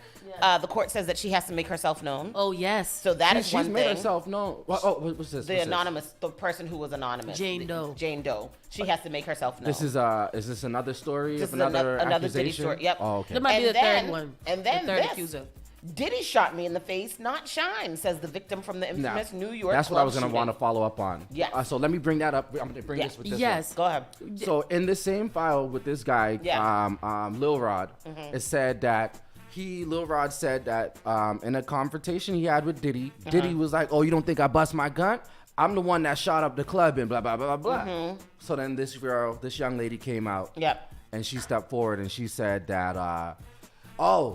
Speaker 6: the court says that she has to make herself known.
Speaker 5: Oh, yes.
Speaker 6: So she's
Speaker 7: one thing. She's made herself known. What's this?
Speaker 6: The person who was anonymous.
Speaker 5: Jane Doe.
Speaker 6: She has to make herself known.
Speaker 7: Is this another story
Speaker 6: this
Speaker 7: of another accusation?
Speaker 6: Diddy story. Yep.
Speaker 7: Oh, okay.
Speaker 5: That might be the third one.
Speaker 6: And then
Speaker 5: the third accuser.
Speaker 6: Diddy shot me in the face, not Shine, says the victim from the infamous New York
Speaker 7: That's
Speaker 6: club
Speaker 7: what I was going to
Speaker 6: shooting.
Speaker 7: want to follow up on.
Speaker 6: Yeah.
Speaker 7: So let me bring that up. I'm going to bring this with this one.
Speaker 6: Go ahead.
Speaker 7: So in the same file with this guy, Lil Rod, it said that Lil Rod said that in a confrontation he had with Diddy, Diddy was like, oh, you don't think I bust my gun? I'm the one that shot up the club and blah, blah, blah, blah, blah. So then this young lady came out.
Speaker 6: Yep.
Speaker 7: And she stepped forward and she said that,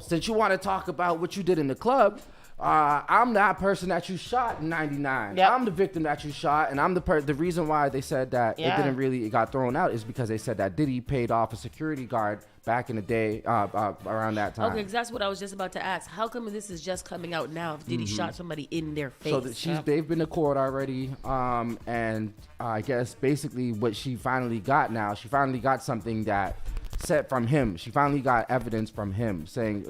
Speaker 7: since you want to talk about what you did in the club, I'm that person that you shot in 99.
Speaker 6: Yep.
Speaker 7: I'm the victim that you shot, and I'm the reason why they said that it got thrown out is because they said that Diddy paid off a security guard back in the day, around that time.
Speaker 5: Okay, because that's what I was just about to ask. How come this is just coming out now if Diddy shot somebody in their face?
Speaker 7: So they've been to court already, and I guess basically what she finally got now, she finally got something that set from him. She finally got evidence from him saying,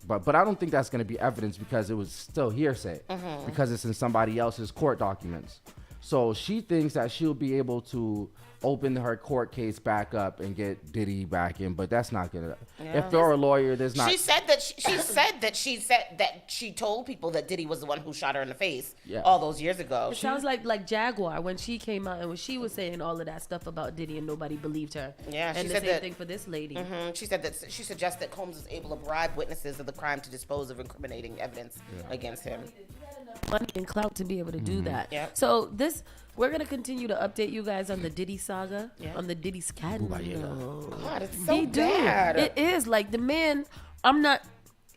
Speaker 7: but I don't think that's going to be evidence because it was still hearsay because it's in somebody else's court documents. So she thinks that she'll be able to open her court case back up and get Diddy back in, but that's not gonna. Yeah. If you're a lawyer, there's not.
Speaker 6: She said that she told people that Diddy was the one who shot her in the face all those years ago.
Speaker 5: It sounds like Jaguar when she came out and when she was saying all of that stuff about Diddy and nobody believed her.
Speaker 6: Yeah,
Speaker 5: and
Speaker 6: she
Speaker 5: the
Speaker 6: said
Speaker 5: same thing for this lady.
Speaker 6: She said that she suggests that Combs is able to bribe witnesses of the crime to dispose of incriminating evidence against him.
Speaker 5: Money and clout to be able to do that.
Speaker 6: Yeah.
Speaker 5: So we're gonna continue to update you guys on the Diddy saga, on the Diddy scandal.
Speaker 6: God, it's so bad.
Speaker 5: It is like the man.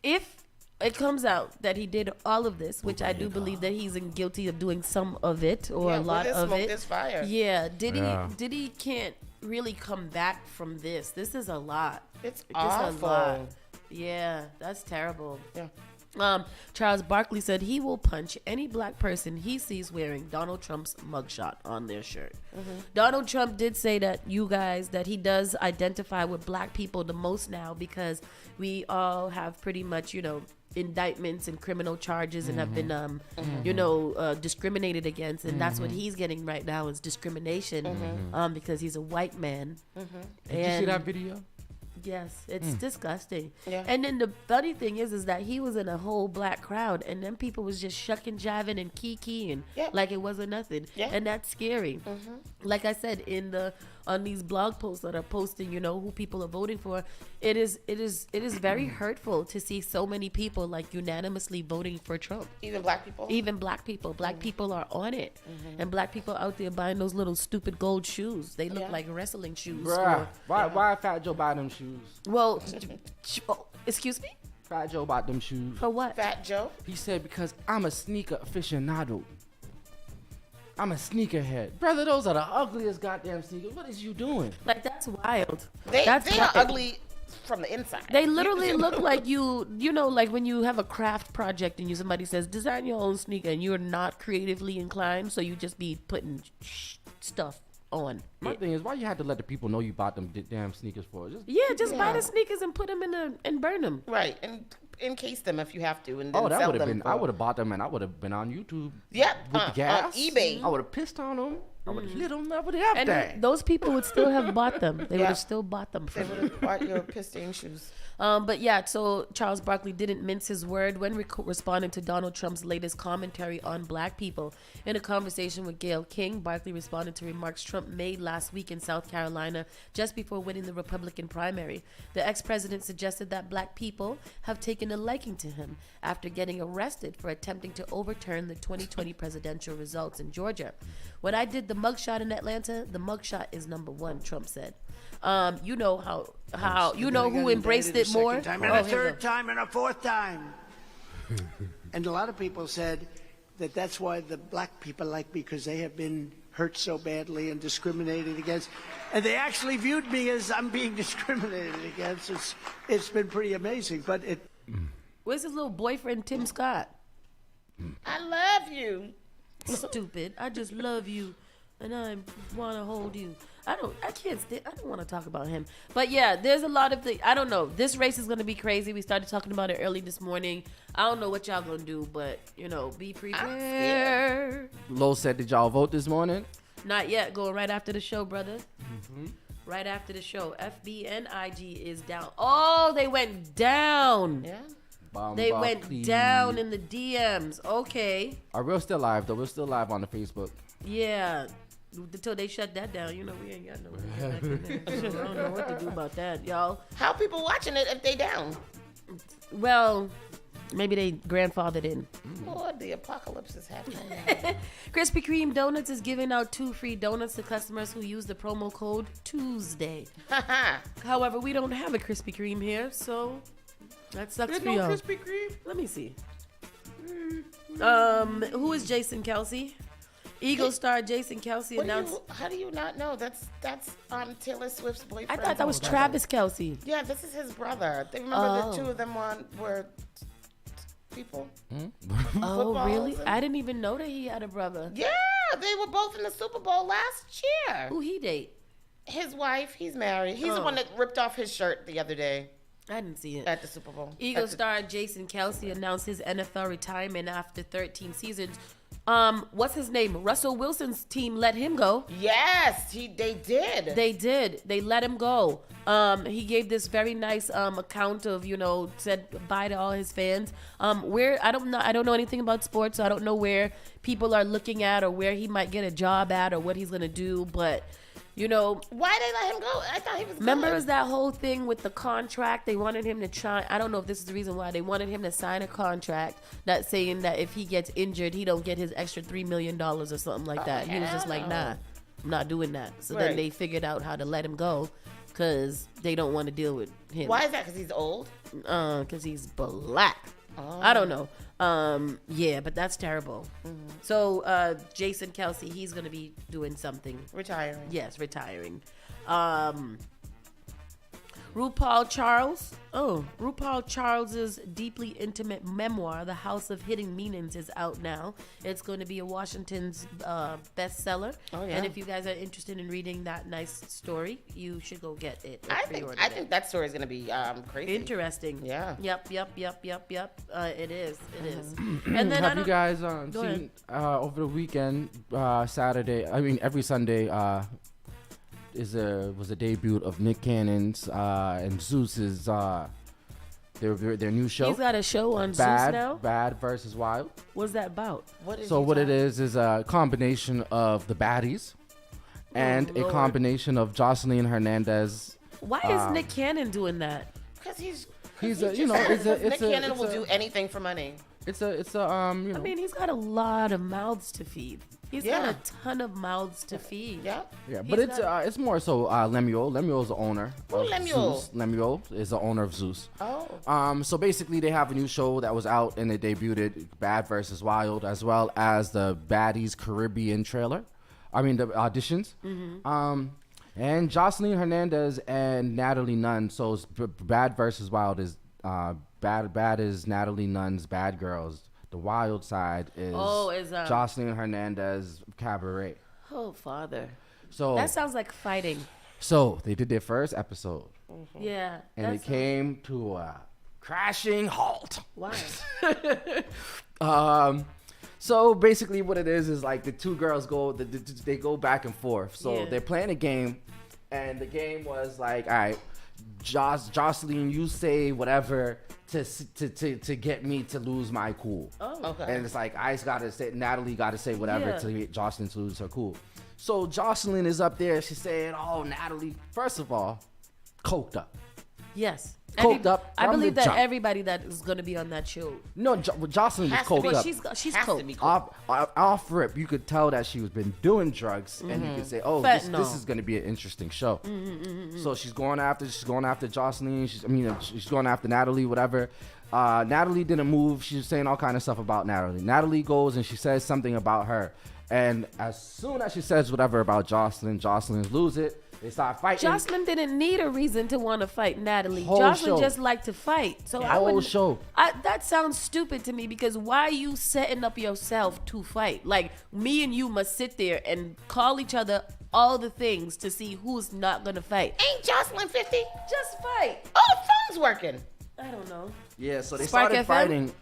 Speaker 5: If it comes out that he did all of this, which I do believe that he's guilty of doing some of it or a lot of it.
Speaker 6: This fire.
Speaker 5: Yeah, Diddy can't really come back from this. This is a lot.
Speaker 6: It's awful.
Speaker 5: A lot. Yeah, that's terrible. Yeah. Charles Barkley said he will punch any black person he sees wearing Donald Trump's mugshot on their shirt. Donald Trump did say that that he does identify with black people the most now because we all have pretty much, indictments and criminal charges and have been, discriminated against. And that's what he's getting right now is discrimination because he's a white man.
Speaker 7: Did you see that video?
Speaker 5: Yes, it's disgusting.
Speaker 6: Yeah.
Speaker 5: And then the funny thing is that he was in a whole black crowd, and then people was just shucking, jiving, and kikiing like it wasn't nothing. Yeah. And that's scary. Like I said on these blog posts that are posting, who people are voting for, it is very hurtful to see so many people like unanimously voting for Trump.
Speaker 6: Even black people.
Speaker 5: Black people are on it, and black people out there buying those little stupid gold shoes. They look like wrestling shoes.
Speaker 7: Bruh, why Fat Joe buy them shoes?
Speaker 5: Well, excuse me?
Speaker 7: Fat Joe bought them shoes.
Speaker 5: For what?
Speaker 6: Fat Joe?
Speaker 7: He said, because I'm a sneaker aficionado. I'm a sneakerhead. Brother, those are the ugliest goddamn sneakers. What is you doing?
Speaker 5: Like, that's wild.
Speaker 6: They are ugly from the inside.
Speaker 5: They literally look like like when you have a craft project and somebody says, design your own sneaker, and you're not creatively inclined, so you just be putting stuff on.
Speaker 7: My thing is, why you had to let the people know you bought them damn sneakers for?
Speaker 5: Just buy the sneakers and put them and burn them.
Speaker 6: Right, and encase them if you have to, and then
Speaker 7: that
Speaker 6: sell
Speaker 7: would have
Speaker 6: them.
Speaker 7: been. I would have bought them, and I would have been on YouTube.
Speaker 6: Yep,
Speaker 7: with the gas.
Speaker 6: on eBay.
Speaker 7: I would have pissed on them. I would have lit them. I would have everything.
Speaker 5: And those people would still have bought them. They would have still bought them.
Speaker 6: They would have bought your pissing shoes.
Speaker 5: So Charles Barkley didn't mince his word when responding to Donald Trump's latest commentary on black people. In a conversation with Gayle King, Barkley responded to remarks Trump made last week in South Carolina just before winning the Republican primary. The ex-president suggested that black people have taken a liking to him after getting arrested for attempting to overturn the 2020 presidential results in Georgia. When I did the mugshot in Atlanta, the mugshot is number one, Trump said. You know how who embraced it more?
Speaker 20: Time and a third time and a fourth time. And a lot of people said that that's why the black people like me, because they have been hurt so badly and discriminated against. And they actually viewed me as I'm being discriminated against. It's been pretty amazing. But
Speaker 5: where's his little boyfriend, Tim Scott?
Speaker 6: I love you.
Speaker 5: Stupid. I just love you. And I want to hold you. I don't want to talk about him. But yeah, there's a lot of things. I don't know. This race is going to be crazy. We started talking about it early this morning. I don't know what y'all going to do, but, be prepared.
Speaker 7: Lo said, did y'all vote this morning?
Speaker 5: Not yet. Going right after the show, brother. Right after the show. FB and IG is down. Oh, they went down.
Speaker 6: Yeah.
Speaker 5: They went down in the DMs. Okay.
Speaker 7: We're still live, though. We're still live on the Facebook.
Speaker 5: Yeah. Until they shut that down, we ain't got no. I don't know what to do about that, y'all.
Speaker 6: How people watching it if they down?
Speaker 5: Well, Maybe they grandfathered in.
Speaker 6: Lord, the apocalypse is happening.
Speaker 5: Krispy Kreme Donuts is giving out 2 free donuts to customers who use the promo code Tuesday. However, we don't have a Krispy Kreme here, so that sucks for y'all.
Speaker 6: Krispy Kreme?
Speaker 5: Let me see. Who is Jason Kelsey? Eagle star Jason Kelsey announced.
Speaker 6: How do you not know? That's Taylor Swift's boyfriend.
Speaker 5: I thought that was Travis Kelsey.
Speaker 6: Yeah, this is his brother. They remember the two of them were people.
Speaker 5: Oh, really? I didn't even know that he had a brother.
Speaker 6: Yeah, they were both in the Super Bowl last year.
Speaker 5: Who he date?
Speaker 6: His wife. He's married. He's the one that ripped off his shirt the other day.
Speaker 5: I didn't see it.
Speaker 6: At the Super Bowl.
Speaker 5: Eagle star Jason Kelsey announced his NFL retirement after 13 seasons. What's his name? Russell Wilson's team let him go.
Speaker 6: Yes, they did.
Speaker 5: They did. They let him go. He gave this very nice account of, said bye to all his fans. I don't know anything about sports, so I don't know where people are looking at or where he might get a job at or what he's gonna do, but
Speaker 6: why they let him go? I thought he was
Speaker 5: Remember
Speaker 6: good.
Speaker 5: it was that whole thing with the contract? They wanted him to try. I don't know if this is the reason why. They wanted him to sign a contract that saying that if he gets injured, he don't get his extra $3 million or something like that. He was just like, nah, I'm not doing that. So then they figured out how to let him go because they don't want to deal with him.
Speaker 6: Why is that? Because he's old?
Speaker 5: Because he's black.
Speaker 6: Oh.
Speaker 5: I don't know. Yeah, but that's terrible. Mm-hmm. So Jason Kelsey, he's going to be doing something.
Speaker 6: Retiring.
Speaker 5: Yes, retiring. RuPaul Charles's deeply intimate memoir, The House of Hidden Meanings, is out now. It's going to be a Washington's bestseller. Oh, yeah. And if you guys are interested in reading that nice story, you should go get it.
Speaker 6: I think that story is going to be crazy.
Speaker 5: Interesting.
Speaker 6: Yeah.
Speaker 5: Yep. It is.
Speaker 7: And then have you guys seen over the weekend, Saturday? I mean, every Sunday. Was a debut of Nick Cannon's and Zeus's their new show.
Speaker 5: He's got a show on Zeus now.
Speaker 7: Bad versus Wild.
Speaker 5: What's that about?
Speaker 7: What it is a combination of the baddies and a combination of Jocelyn Hernandez.
Speaker 5: Why is Nick Cannon doing that?
Speaker 6: Because
Speaker 5: Nick
Speaker 6: Cannon will do anything for money.
Speaker 5: I mean, he's got a lot of mouths to feed. He's got a ton of mouths to feed.
Speaker 6: Yeah.
Speaker 7: Yeah, but it's more so Lemuel. Lemuel's the owner.
Speaker 6: Who Lemuel?
Speaker 7: Zeus. Lemuel is the owner of Zeus.
Speaker 6: Oh.
Speaker 7: So basically, they have a new show that was out and they debuted Bad versus Wild, as well as the Baddies Caribbean trailer. I mean the auditions. Mm-hmm. And Jocelyn Hernandez and Natalie Nunn. So it's Bad versus Wild is Bad is Natalie Nunn's Bad Girls. The Wild side is Jocelyn Hernandez Cabaret.
Speaker 5: Oh, Father.
Speaker 7: So
Speaker 5: that sounds like fighting.
Speaker 7: So they did their first episode.
Speaker 5: Mm-hmm. Yeah.
Speaker 7: And it came to a crashing halt.
Speaker 5: Why?
Speaker 7: So basically what it is like the two girls they go back and forth. So they're playing a game, and the game was like, all right, Jocelyn, you say whatever to get me to lose my cool.
Speaker 5: Oh, okay.
Speaker 7: And it's like Natalie gotta say whatever to get Jocelyn to lose her cool. So Jocelyn is up there, she's saying, oh, Natalie, first of all, coked up.
Speaker 5: Yes.
Speaker 7: Coked up.
Speaker 5: I believe that everybody that is going to be on that show.
Speaker 7: No, Jocelyn was coked up.
Speaker 5: She's coked.
Speaker 7: Off rip, you could tell that she was been doing drugs, and you could say, "Oh, this is going to be an interesting show." So she's going after Jocelyn. She's going after Natalie, whatever. Natalie didn't move. She was saying all kind of stuff about Natalie. Natalie goes and she says something about her, and as soon as she says whatever about Jocelyn lose it. They start fighting.
Speaker 5: Jocelyn didn't need a reason to want to fight Natalie. Jocelyn just liked to fight. So I wouldn't.
Speaker 7: Show.
Speaker 5: That sounds stupid to me, because why are you setting up yourself to fight? Like, me and you must sit there and call each other all the things to see who's not gonna fight.
Speaker 6: Ain't Jocelyn 50?
Speaker 5: Just fight.
Speaker 6: Oh, the phone's working.
Speaker 5: I don't know.
Speaker 7: Yeah, so they
Speaker 5: Spark
Speaker 7: started
Speaker 5: FM?
Speaker 7: fighting.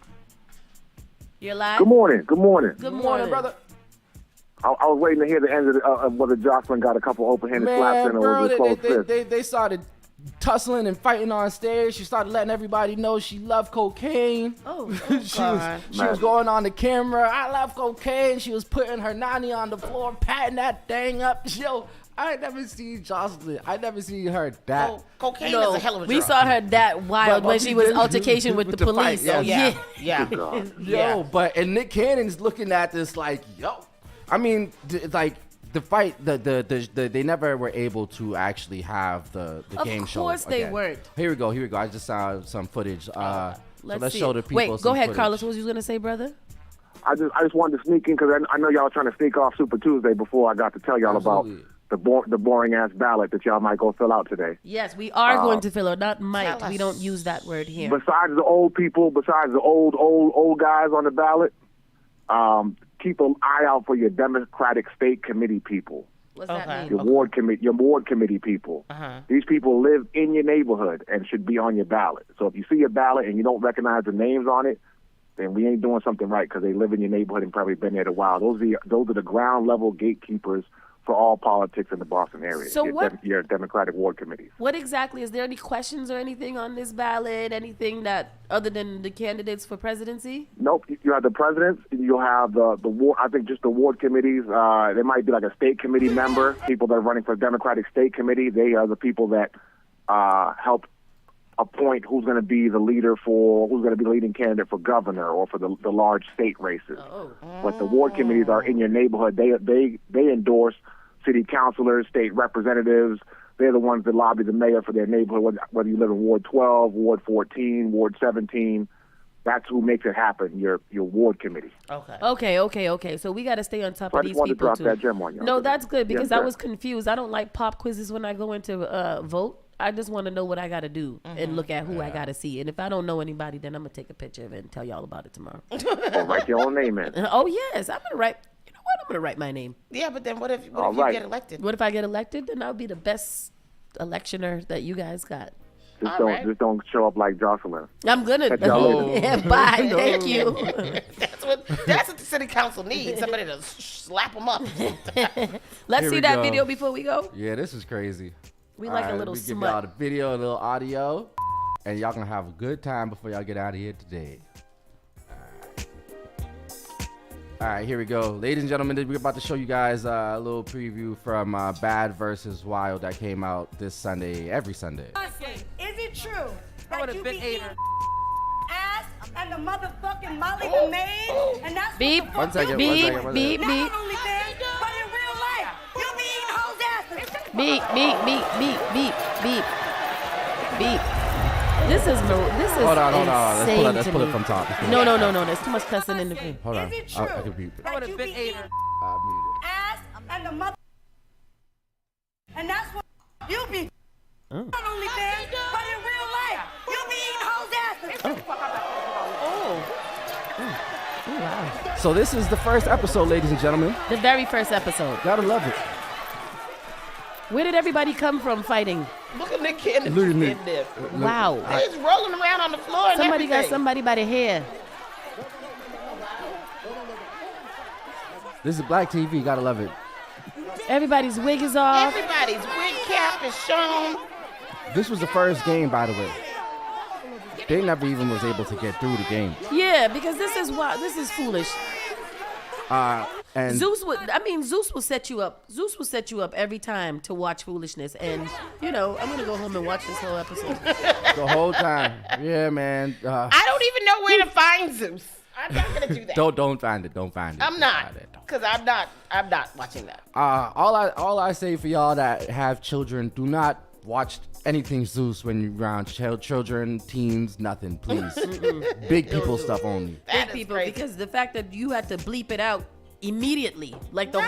Speaker 5: You're live.
Speaker 21: Good morning.
Speaker 5: Good morning,
Speaker 7: brother.
Speaker 21: I was waiting to hear the end of whether Jocelyn got a couple open-handed slaps in or was it close fist.
Speaker 7: They started tussling and fighting on stage. She started letting everybody know she loved cocaine. She was going on the camera. I love cocaine. She was putting her nanny on the floor, patting that thing up. Yo, I never seen Jocelyn. I never seen her that.
Speaker 6: Cocaine is a hell of a drug.
Speaker 5: We saw her that wild when she was altercation with the police.
Speaker 7: Fight,
Speaker 6: yeah.
Speaker 7: Yo, but and Nick Cannon's looking at this like, yo. I mean, like the fight, they never were able to actually have the game show.
Speaker 5: Of course they
Speaker 7: again.
Speaker 5: weren't.
Speaker 7: Here we go. I just saw some footage. Let's show the people.
Speaker 5: Wait, go ahead,
Speaker 7: footage.
Speaker 5: Carlos. What was you gonna say, brother?
Speaker 21: I just wanted to sneak in because I know y'all were trying to sneak off Super Tuesday before I got to tell y'all about the boring ass ballot that y'all might go fill out today.
Speaker 5: Yes, we are going to fill out. Not might. We don't use that word here.
Speaker 21: Besides the old people, besides the old guys on the ballot, keep an eye out for your Democratic State Committee people.
Speaker 5: What's that mean?
Speaker 21: Your ward committee people. These people live in your neighborhood and should be on your ballot. So if you see a ballot and you don't recognize the names on it, then we ain't doing something right because they live in your neighborhood and probably been there a while. Those are the ground level gatekeepers for all politics in the Boston area.
Speaker 5: So
Speaker 21: your Democratic ward committees.
Speaker 5: What exactly? Is there any questions or anything on this ballot? Anything that other than the candidates for presidency?
Speaker 21: Nope. You have the presidents. You'll have the ward. I think just the ward committees. There might be like a state committee member. People that are running for the Democratic State Committee. They are the people that help appoint who's going to be the leader who's going to be the leading candidate for governor or for the large state races. But the ward committees are in your neighborhood. They endorse city councilors, state representatives. They're the ones that lobby the mayor for their neighborhood, whether you live in Ward 12, Ward 14, Ward 17. That's who makes it happen, your ward committee.
Speaker 5: Okay. So we got to stay on top of these people, too.
Speaker 21: I just wanted to drop that gem on you.
Speaker 5: No, that's good because I was confused. I don't like pop quizzes when I go into vote. I just want to know what I got to do and look at who I got to see. And if I don't know anybody, then I'm going to take a picture of it and tell y'all about it tomorrow.
Speaker 21: Or write your own name in.
Speaker 5: Oh, yes. I'm going to write. You know what? I'm going to write my name.
Speaker 6: Yeah, but then what if you get elected?
Speaker 5: What if I get elected? Then I'll be the best electioner that you guys got.
Speaker 21: Just don't show up like Jocelyn.
Speaker 5: I'm gonna. Bye. Thank you.
Speaker 6: That's what the city council needs. Somebody to slap them up.
Speaker 5: Let's see that video before we go.
Speaker 7: Yeah, this is crazy.
Speaker 5: We like a little
Speaker 7: smut.
Speaker 5: smut.
Speaker 7: Give y'all the video, a little audio, and y'all gonna have a good time before y'all get out of here today. All right, here we go. Ladies and gentlemen, we're about to show you guys a little preview from Bad vs. Wild that came out this Sunday, every Sunday.
Speaker 1: Is it true that you be eating ass and the motherfucking Molly the maid? And that's
Speaker 5: beep.
Speaker 1: One
Speaker 5: second. Beep. Not only
Speaker 1: that, but in real life, you be eating hoes' asses.
Speaker 5: Beep. This is
Speaker 7: hold on. Let's pull it from top.
Speaker 5: No. There's too much cussing in the room.
Speaker 7: Hold on.
Speaker 1: Is it true
Speaker 7: I can beep it.
Speaker 1: that you be eating ass and the mother? And that's what you be. Not only that, but in real life, you be eating hoes' asses.
Speaker 5: Wow.
Speaker 7: So this is the first episode, ladies and gentlemen.
Speaker 5: The very first episode.
Speaker 7: Gotta love it.
Speaker 5: Where did everybody come from fighting?
Speaker 6: Look at Nick Cannon in there.
Speaker 5: Wow.
Speaker 6: They're just rolling around on the floor and
Speaker 5: somebody
Speaker 6: everything.
Speaker 5: got somebody by the hair.
Speaker 7: This is Black TV. Gotta love it.
Speaker 5: Everybody's wig is off.
Speaker 6: Everybody's wig cap is shown.
Speaker 7: This was the first game, by the way. They never even was able to get through the game.
Speaker 5: Yeah, because this is foolish.
Speaker 7: And
Speaker 5: Zeus will set you up. Zeus will set you up every time to watch foolishness. And I'm gonna go home and watch this whole episode.
Speaker 7: The whole time. Yeah, man.
Speaker 6: I don't even know where to find Zeus. I'm not gonna do that.
Speaker 7: Don't find it.
Speaker 6: I'm not, because I'm not watching that.
Speaker 7: All I say for y'all that have children, do not watch anything Zeus when you're around children, teens, nothing, please. Big people stuff only.
Speaker 5: Big people, crazy. Because the fact that you had to bleep it out immediately, like the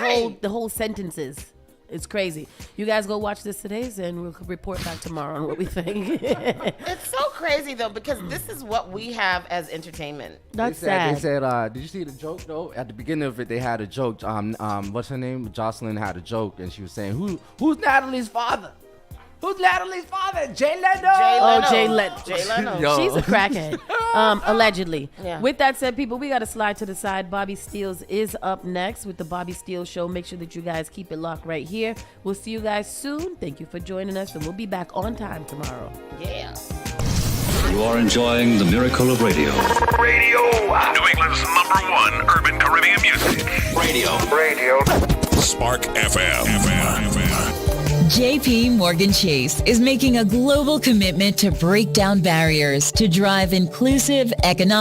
Speaker 5: whole sentences. It's crazy. You guys go watch this today, and we'll report back tomorrow on what we think.
Speaker 6: It's so crazy, though, because this is what we have as entertainment.
Speaker 5: That's sad.
Speaker 7: They said, did you see the joke, though? At the beginning of it, they had a joke. What's her name? Jocelyn had a joke, and she was saying, who's Natalie's father? Who's Natalie's father? Jay Leno.
Speaker 5: Oh, Jay Leno.
Speaker 7: Yo.
Speaker 5: She's a crackhead, allegedly.
Speaker 6: Yeah.
Speaker 5: With that said, people, we got to slide to the side. Bobby Steels is up next with the Bobby Steele Show. Make sure that you guys keep it locked right here. We'll see you guys soon. Thank you for joining us, and we'll be back on time tomorrow.
Speaker 6: Yeah.
Speaker 22: You are enjoying the miracle of radio.
Speaker 2: Radio. New England's #1 urban Caribbean music.
Speaker 9: Radio.
Speaker 2: Spark FM.
Speaker 8: JP Morgan Chase is making a global commitment to break down barriers to drive inclusive economic